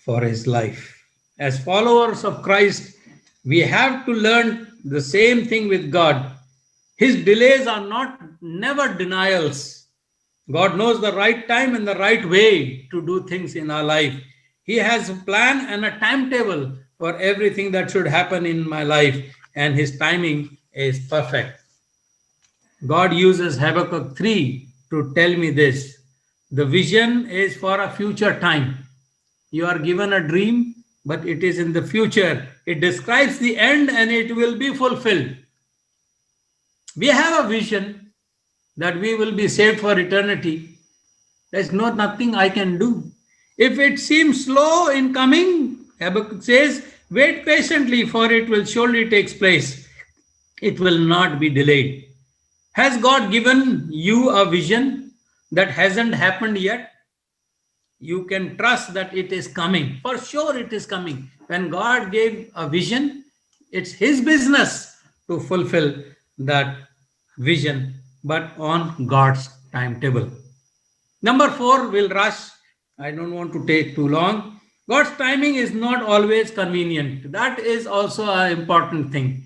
for his life. As followers of Christ, we have to learn the same thing with God. His delays are never denials. God knows the right time and the right way to do things in our life. He has a plan and a timetable for everything that should happen in my life, and his timing is perfect. God uses Habakkuk 3 to tell me this. The vision is for a future time. You are given a dream, but it is in the future. It describes the end and it will be fulfilled. We have a vision that we will be saved for eternity. There's nothing I can do. If it seems slow in coming, Habakkuk says, wait patiently, for it will surely take place. It will not be delayed. Has God given you a vision that hasn't happened yet? You can trust that it is coming. For sure it is coming. When God gave a vision, it's his business to fulfill that vision, but on God's timetable. Number 4, we'll rush. I don't want to take too long. God's timing is not always convenient. That is also an important thing.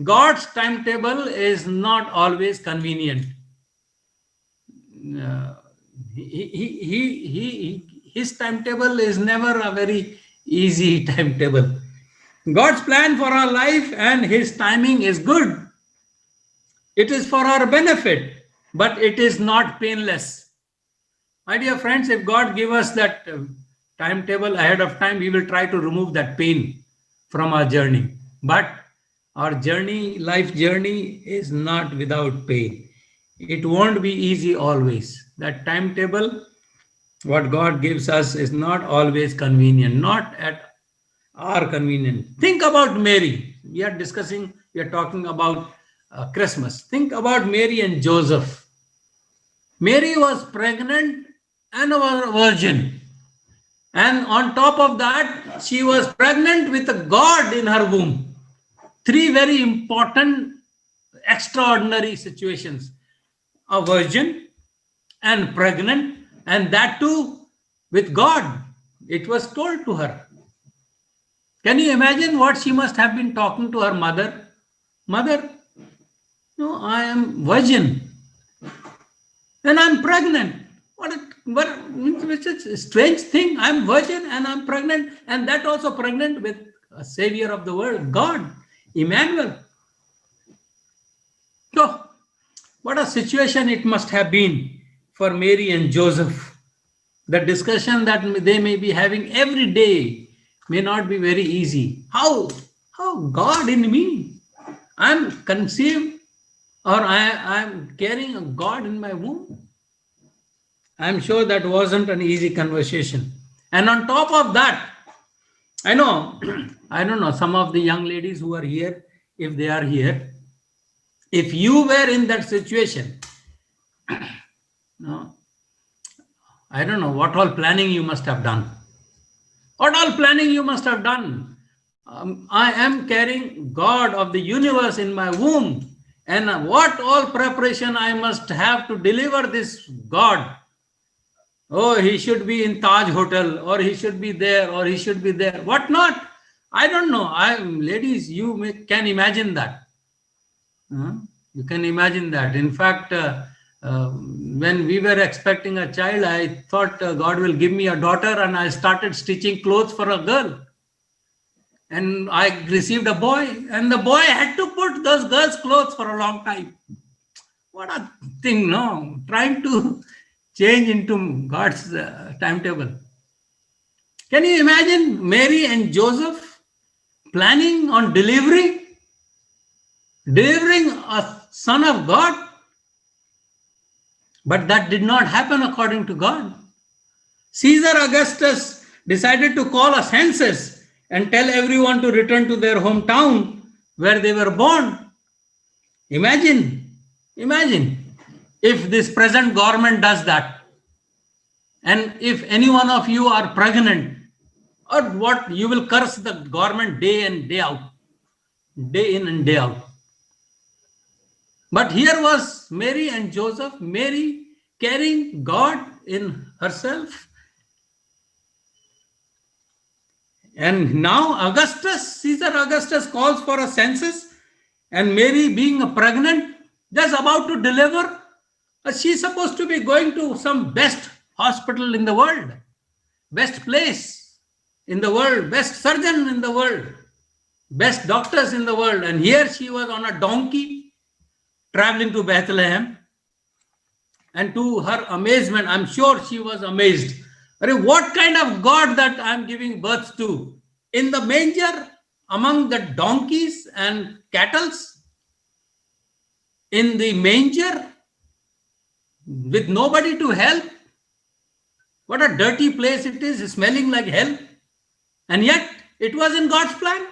God's timetable is not always convenient. His timetable is never a very easy timetable. God's plan for our life and his timing is good. It is for our benefit, but it is not painless. My dear friends, if God give us that timetable ahead of time, we will try to remove that pain from our journey. But our journey, life journey, is not without pain. It won't be easy always. That timetable, what God gives us, is not always convenient, not at our convenience. Think about Mary. We are talking about Christmas. Think about Mary and Joseph. Mary was pregnant and a virgin. And on top of that, she was pregnant with a God in her womb. 3 very important, extraordinary situations. A virgin and pregnant, and that too with God. It was told to her. Can you imagine what she must have been talking to her mother? Mother, no, I am virgin and I'm pregnant. It's a strange thing. I'm virgin and I'm pregnant, and that also pregnant with a savior of the world, God, Emmanuel. What a situation it must have been for Mary and Joseph. The discussion that they may be having every day may not be very easy. How God in me? I'm conceived, or I'm carrying a God in my womb. I'm sure that wasn't an easy conversation. And on top of that, I know, I don't know, some of the young ladies who are here, if they are here, if you were in that situation, no, I don't know what all planning you must have done. What all planning you must have done. I am carrying God of the universe in my womb. And what all preparation I must have to deliver this God. Oh, he should be in Taj Hotel, or he should be there, or he should be there. What not? I don't know. Ladies, can imagine that. You can imagine that. In fact, when we were expecting a child, I thought God will give me a daughter, and I started stitching clothes for a girl. And I received a boy, and the boy had to put those girls' clothes for a long time. What a thing, no? Trying to change into God's timetable. Can you imagine Mary and Joseph planning on delivering a son of God? But that did not happen according to God. Caesar Augustus decided to call a census and tell everyone to return to their hometown where they were born. Imagine if this present government does that. And if any one of you are pregnant, or what, you will curse the government day in, day out, day in and day out. But here was Mary and Joseph, Mary carrying God in herself. And now Caesar Augustus calls for a census, and Mary being pregnant, just about to deliver, she's supposed to be going to some best hospital in the world, best place in the world, best surgeon in the world, best doctors in the world. And here she was on a donkey traveling to Bethlehem. And to her amazement, I'm sure she was amazed. What kind of God that I'm giving birth to? In the manger, among the donkeys and cattle, in the manger, with nobody to help. What a dirty place it is, smelling like hell. And yet, it was in God's plan.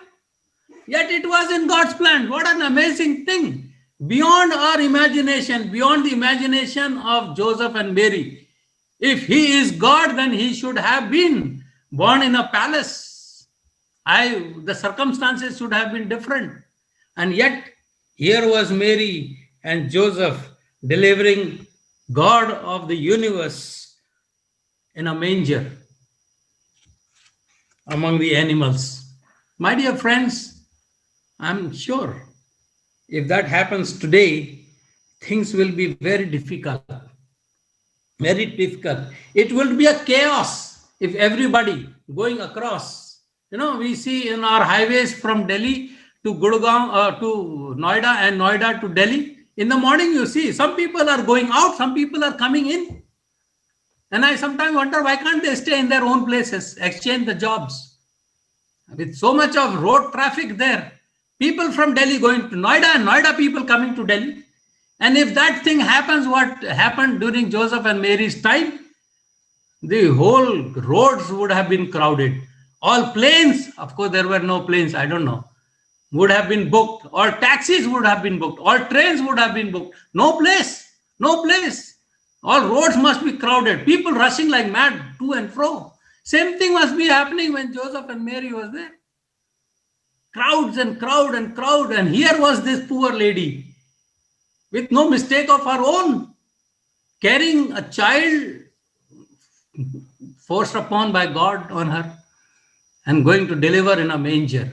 Yet it was in God's plan. What an amazing thing. Beyond our imagination, beyond the imagination of Joseph and Mary. If he is God, then he should have been born in a palace. The circumstances should have been different. And yet, here was Mary and Joseph delivering God of the universe in a manger among the animals. My dear friends, I'm sure if that happens today, things will be very difficult. Very difficult. It will be a chaos if everybody going across. We see in our highways from Delhi to Gurgaon, to Noida, and Noida to Delhi. In the morning, you see some people are going out, some people are coming in. And I sometimes wonder, why can't they stay in their own places, exchange the jobs? With so much of road traffic there, people from Delhi going to Noida, and Noida people coming to Delhi. And if that thing happens, what happened during Joseph and Mary's time, the whole roads would have been crowded. All planes, of course, there were no planes, I don't know, would have been booked. All taxis would have been booked. All trains would have been booked. No place. All roads must be crowded. People rushing like mad to and fro. Same thing must be happening when Joseph and Mary was there. Crowds and crowd and crowd. And here was this poor lady with no mistake of her own, carrying a child forced upon by God on her and going to deliver in a manger,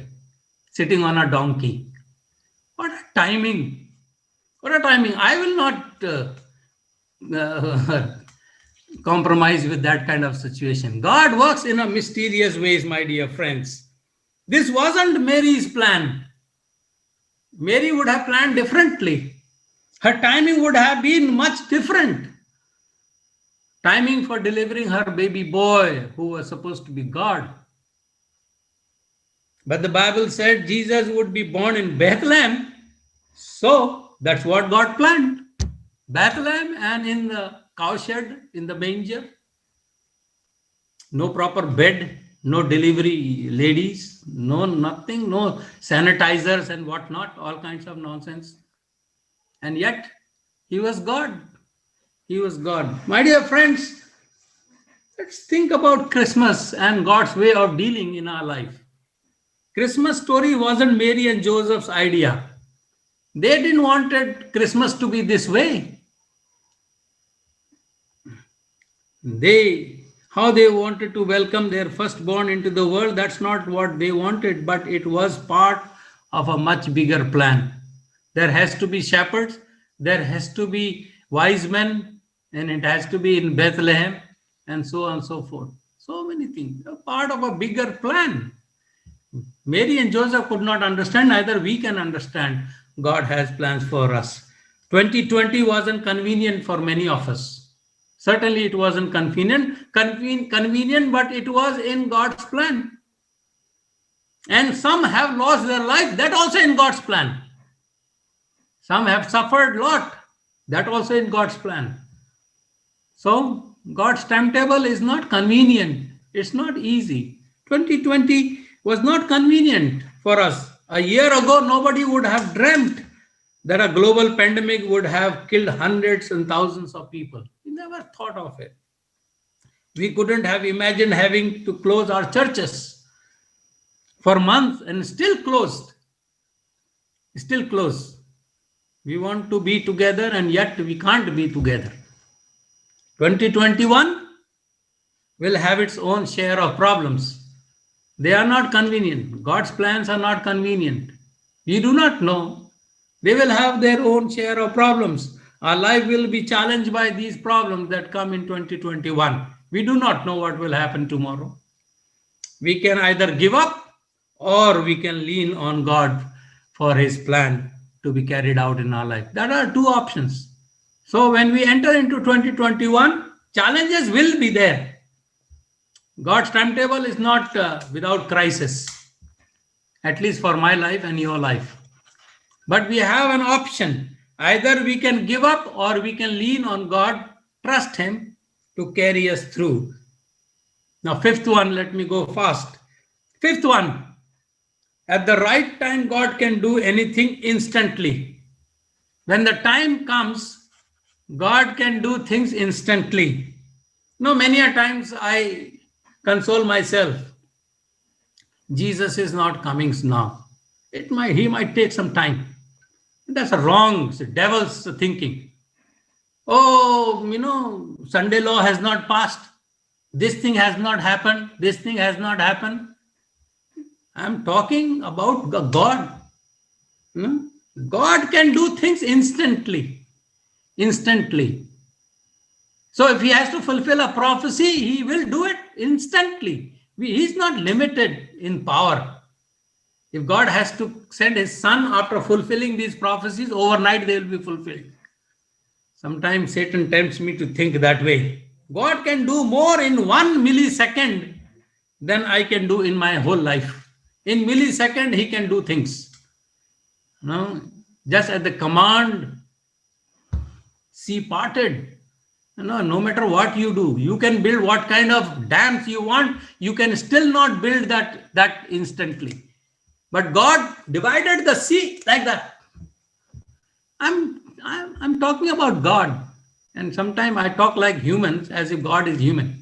sitting on a donkey. What a timing. What a timing. I will not compromise with that kind of situation. God works in a mysterious ways, my dear friends. This wasn't Mary's plan. Mary would have planned differently. Her timing would have been much different. Timing for delivering her baby boy, who was supposed to be God. But the Bible said Jesus would be born in Bethlehem. So that's what God planned. Bethlehem and in the cowshed, in the manger. No proper bed, no delivery ladies, no nothing, no sanitizers and whatnot, all kinds of nonsense. And yet, he was God. He was God. My dear friends, let's think about Christmas and God's way of dealing in our life. Christmas story wasn't Mary and Joseph's idea. They didn't wanted Christmas to be this way. How they wanted to welcome their firstborn into the world, that's not what they wanted, but it was part of a much bigger plan. There has to be shepherds, there has to be wise men, and it has to be in Bethlehem, and so on and so forth. So many things, a part of a bigger plan. Mary and Joseph could not understand, neither we can understand. God has plans for us. 2020 wasn't convenient for many of us. Certainly it wasn't convenient, but it was in God's plan. And some have lost their life, that also in God's plan. Some have suffered a lot, that also in God's plan. So God's timetable is not convenient. It's not easy. 2020 was not convenient for us. A year ago, nobody would have dreamt that a global pandemic would have killed hundreds and thousands of people. We never thought of it. We couldn't have imagined having to close our churches for months and still closed. Still closed. We want to be together and yet we can't be together. 2021 will have its own share of problems. They are not convenient. God's plans are not convenient. We do not know. They will have their own share of problems. Our life will be challenged by these problems that come in 2021. We do not know what will happen tomorrow. We can either give up or we can lean on God for his plan to be carried out in our life. There are two options. So when we enter into 2021, challenges will be there. God's timetable is not without crisis, at least for my life and your life. But we have an option. Either we can give up or we can lean on God, trust him to carry us through. Now, fifth one, let me go fast. Fifth one, at the right time, God can do anything instantly. When the time comes, God can do things instantly. Many a times I console myself. Jesus is not coming now. He might take some time. That's a wrong, it's the devil's thinking. Sunday law has not passed. This thing has not happened. This thing has not happened. I'm talking about God. God can do things instantly. Instantly. So if he has to fulfill a prophecy, he will do it instantly. He's not limited in power. If God has to send his son after fulfilling these prophecies, overnight they will be fulfilled. Sometimes Satan tempts me to think that way. God can do more in 1 millisecond than I can do in my whole life. In millisecond, he can do things. Just at the command, sea parted. No matter what you do, you can build what kind of dams you want, you can still not build that instantly. But God divided the sea like that. I'm talking about God. And sometimes I talk like humans as if God is human.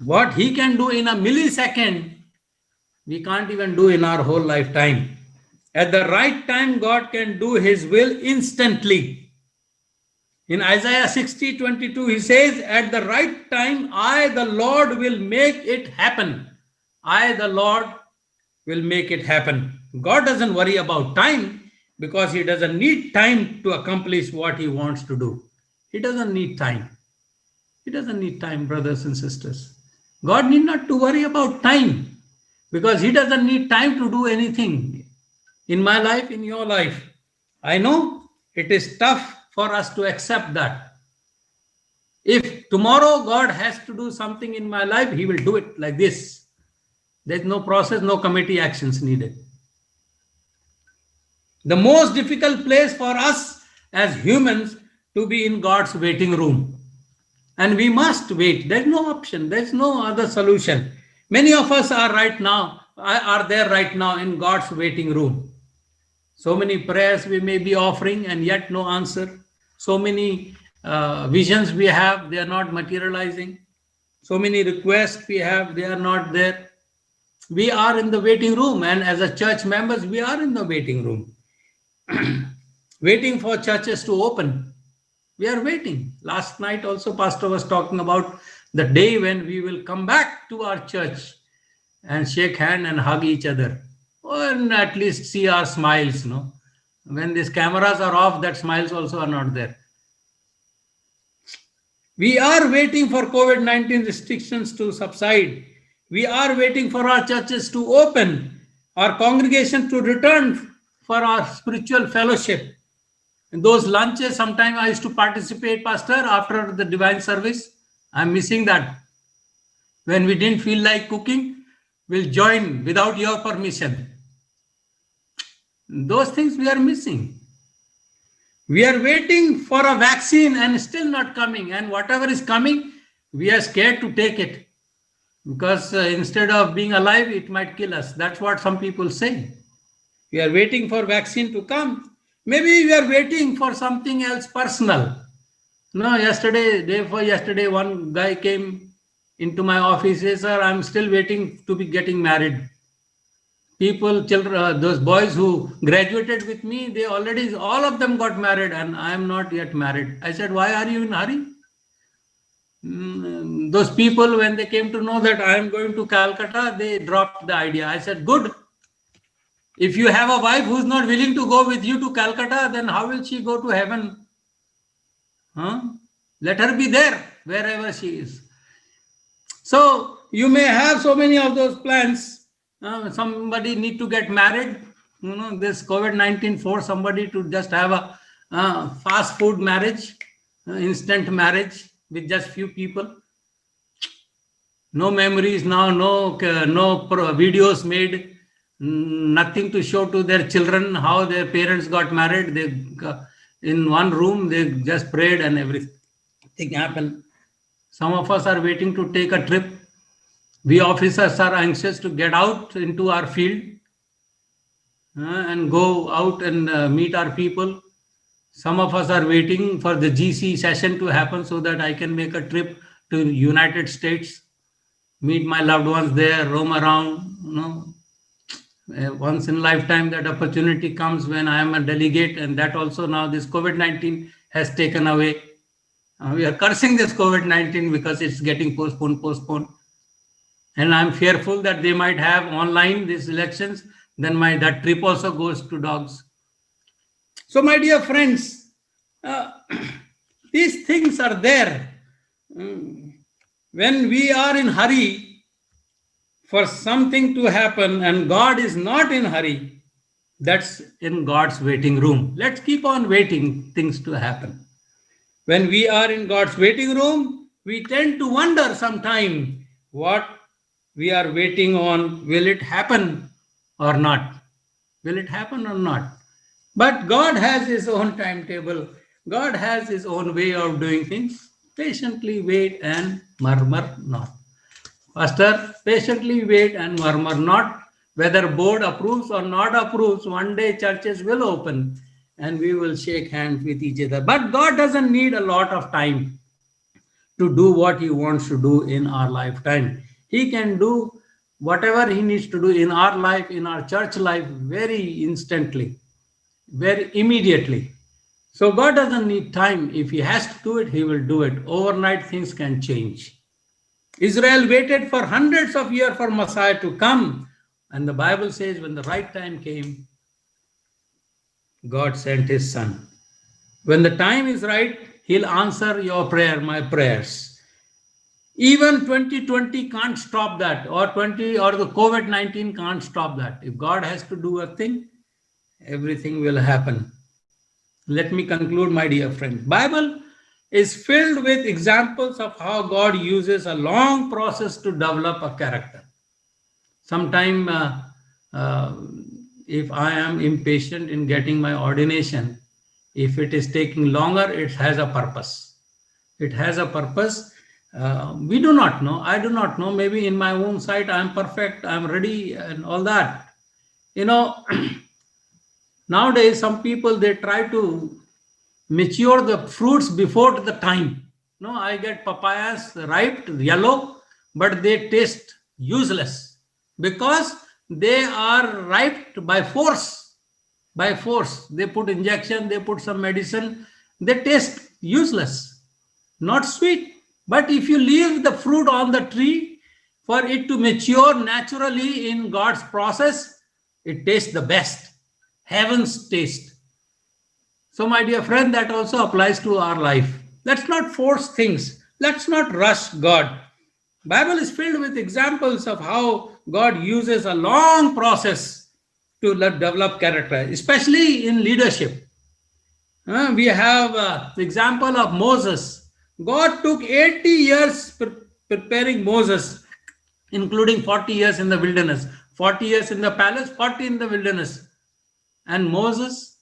What he can do in a millisecond, we can't even do in our whole lifetime. At the right time, God can do his will instantly. In Isaiah 60:22, he says, at the right time, I, the Lord, will make it happen. I, the Lord, will make it happen. God doesn't worry about time because he doesn't need time to accomplish what he wants to do. He doesn't need time. He doesn't need time, brothers and sisters. God need not to worry about time because he doesn't need time to do anything in my life, in your life. I know it is tough for us to accept that. If tomorrow God has to do something in my life, He will do it like this. There's no process, no committee actions needed. The most difficult place for us as humans to be in God's waiting room. And we must wait. There's no option. There's no other solution. Many of us are there right now in God's waiting room. So many prayers we may be offering and yet no answer. So many visions we have, they are not materializing. So many requests we have, they are not there. We are in the waiting room, and as a church members, we are in the waiting room. Waiting for churches to open. We are waiting. Last night also Pastor was talking about the day when we will come back to our church and shake hand and hug each other, or at least see our smiles. No, when these cameras are off, that smiles also are not there. We are waiting for COVID-19 restrictions to subside. We are waiting for our churches to open, our congregation to return for our spiritual fellowship. In those lunches, sometimes I used to participate, Pastor, after the divine service. I'm missing that. When we didn't feel like cooking, we'll join without your permission. Those things we are missing. We are waiting for a vaccine and still not coming. And whatever is coming, we are scared to take it. Because instead of being alive, it might kill us. That's what some people say. We are waiting for vaccine to come. Maybe we are waiting for something else personal. No, day before yesterday, one guy came into my office, says, sir, I'm still waiting to be getting married. People, children, those boys who graduated with me, they already, all of them got married and I am not yet married. I said, why are you in a hurry? Those people, when they came to know that I am going to Calcutta, they dropped the idea. I said, good. If you have a wife who's not willing to go with you to Calcutta, then how will she go to heaven? Let her be there, wherever she is. So you may have so many of those plans. Somebody need to get married. This COVID-19 forced somebody to just have a fast food marriage, instant marriage with just few people. No memories now, no videos made. Nothing to show to their children how their parents got married. They in one room, they just prayed and everything happened. Some of us are waiting to take a trip. We officers are anxious to get out into our field and go out and meet our people. Some of us are waiting for the GC session to happen so that I can make a trip to United States, meet my loved ones there, roam around. Once in a lifetime that opportunity comes when I am a delegate, and that also now this COVID-19 has taken away. We are cursing this COVID-19 because it's getting postponed. And I'm fearful that they might have online these elections, then that trip also goes to dogs. So my dear friends, these things are there. When we are in hurry for something to happen and God is not in hurry, that's in God's waiting room. Let's keep on waiting things to happen. When we are in God's waiting room, we tend to wonder sometime what we are waiting on. Will it happen or not? Will it happen or not? But God has His own timetable. God has His own way of doing things. Patiently wait and murmur not. Pastor, patiently wait and murmur not. Whether board approves or not approves, one day churches will open and we will shake hands with each other. But God doesn't need a lot of time to do what He wants to do in our lifetime. He can do whatever He needs to do in our life, in our church life, very instantly, very immediately. So God doesn't need time. If He has to do it, He will do it. Overnight, things can change. Israel waited for hundreds of years for Messiah to come. And the Bible says when the right time came, God sent His Son. When the time is right, He'll answer your prayer, my prayers. Even 2020 can't stop that, or the COVID-19 can't stop that. If God has to do a thing, everything will happen. Let me conclude, my dear friends. Bible is filled with examples of how God uses a long process to develop a character. Sometime, uh, if I am impatient in getting my ordination, if it is taking longer, it has a purpose. It has a purpose. We do not know. I do not know. Maybe in my own sight, I am perfect, I am ready, and all that. You know, nowadays, some people, they try to mature the fruits before the time. No, I get papayas ripe, yellow, but they taste useless because they are ripe by force. By force, they put injection, they put some medicine, they taste useless, not sweet. But if you leave the fruit on the tree for it to mature naturally in God's process, it tastes the best, heaven's taste. So, my dear friend, that also applies to our life. Let's not force things. Let's not rush God. Bible is filled with examples of how God uses a long process to develop character, especially in leadership. We have the example of Moses. God took 80 years preparing Moses, including 40 years in the wilderness, 40 years in the palace, 40 in the wilderness. And Moses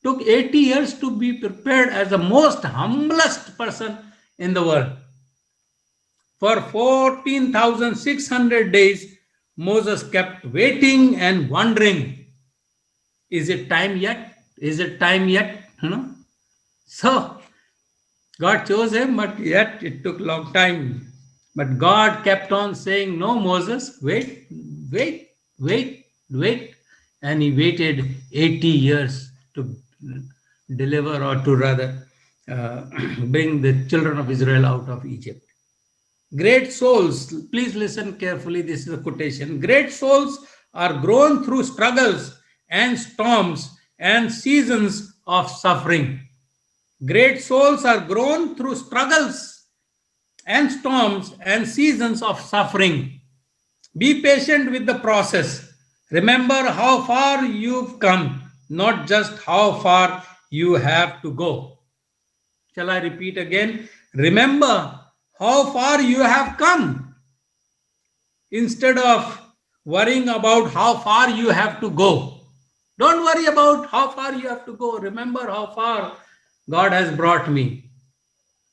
took 80 years to be prepared as the most humblest person in the world. For 14,600 days, Moses kept waiting and wondering, is it time yet? Is it time yet? So God chose him, but yet it took a long time. But God kept on saying, no, Moses, wait, wait, wait, wait. And he waited 80 years to deliver, or to rather bring the children of Israel out of Egypt. Great souls, please listen carefully, this is a quotation. Great souls are grown through struggles and storms and seasons of suffering. Great souls are grown through struggles and storms and seasons of suffering. Be patient with the process. Remember how far you've come, not just how far you have to go. Shall I repeat again? Remember how far you have come, instead of worrying about how far you have to go. Don't worry about how far you have to go. Remember how far God has brought me.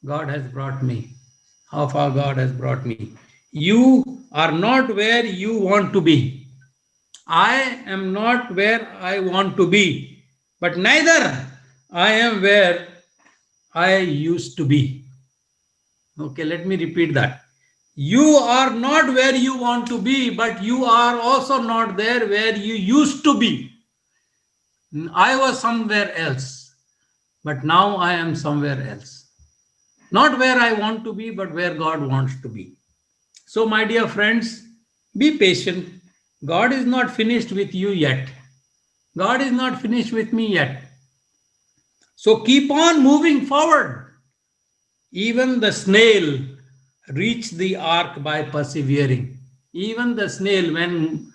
God has brought me. How far God has brought me. You are not where you want to be. I am not where I want to be, but neither I am where I used to be. Okay, let me repeat that. You are not where you want to be, but you are also not there where you used to be. I was somewhere else, but now I am somewhere else. Not where I want to be, but where God wants to be. So, my dear friends, be patient. God is not finished with you yet. God is not finished with me yet. So keep on moving forward. Even the snail reached the ark by persevering. Even the snail, when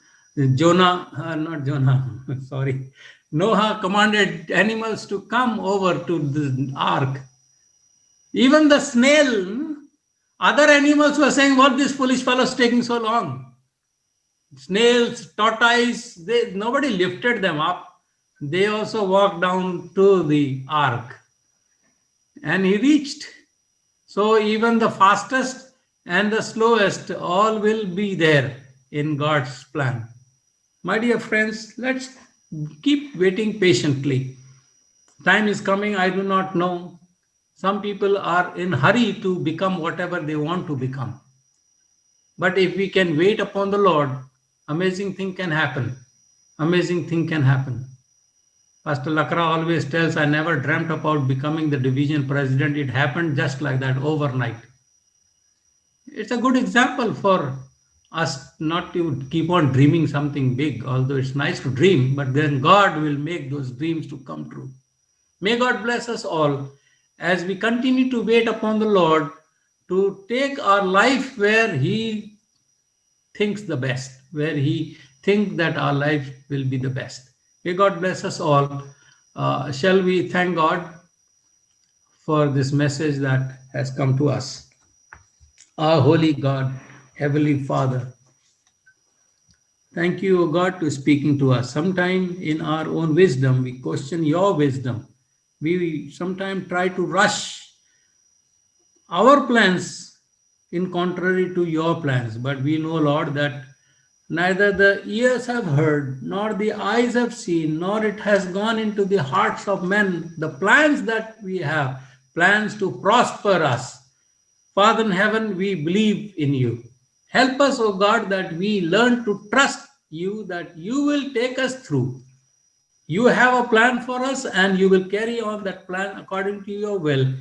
Noah commanded animals to come over to the ark. Even the snail, other animals were saying, what this foolish fellow is taking so long? Snails, tortoise, nobody lifted them up. They also walked down to the ark. And he reached. So even the fastest and the slowest, all will be there in God's plan. My dear friends, let's keep waiting patiently. Time is coming, I do not know. Some people are in hurry to become whatever they want to become. But if we can wait upon the Lord, amazing thing can happen. Amazing thing can happen. Pastor Lakra always tells, I never dreamt about becoming the division president. It happened just like that overnight. It's a good example for us not to keep on dreaming something big, although it's nice to dream, but then God will make those dreams to come true. May God bless us all as we continue to wait upon the Lord to take our life where He thinks the best, where He thinks that our life will be the best. May God bless us all. Shall we thank God for this message that has come to us. Our holy God, Heavenly Father, thank you, O God, to speaking to us. Sometimes in our own wisdom, we question your wisdom. We sometimes try to rush our plans in contrary to your plans. But we know, Lord, that neither the ears have heard, nor the eyes have seen, nor it has gone into the hearts of men, the plans that we have, plans to prosper us. Father in heaven, we believe in you. Help us, O God, that we learn to trust you, that you will take us through. You have a plan for us, and you will carry on that plan according to your will.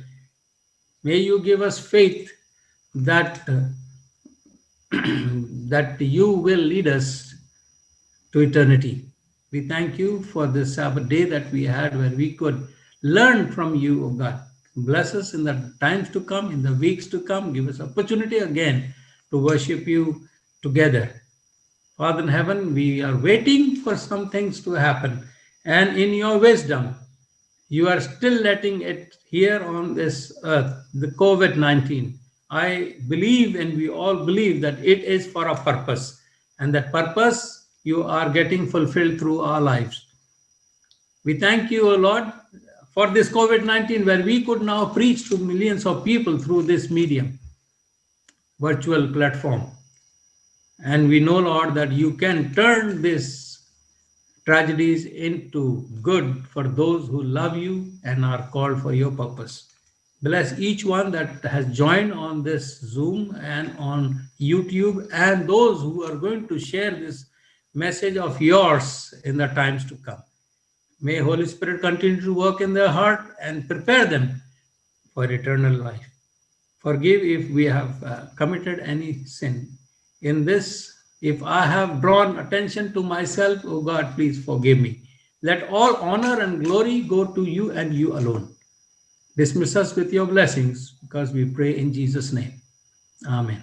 May you give us faith that that you will lead us to eternity. We thank you for this Sabbath day that we had where we could learn from you, O God. Bless us in the times to come, in the weeks to come. Give us opportunity again to worship you together. Father in heaven, we are waiting for some things to happen. And in your wisdom, you are still letting it here on this earth, the COVID-19. I believe, and we all believe, that it is for a purpose. And that purpose you are getting fulfilled through our lives. We thank you, O Lord, for this COVID-19, where we could now preach to millions of people through this medium, virtual platform. And we know, Lord, that you can turn these tragedies into good for those who love you and are called for your purpose. Bless each one that has joined on this Zoom and on YouTube, and those who are going to share this message of yours in the times to come. May Holy Spirit continue to work in their heart and prepare them for eternal life. Forgive if we have committed any sin. In this, if I have drawn attention to myself, oh God, please forgive me. Let all honor and glory go to you and you alone. Dismiss us with your blessings, because we pray in Jesus' name. Amen.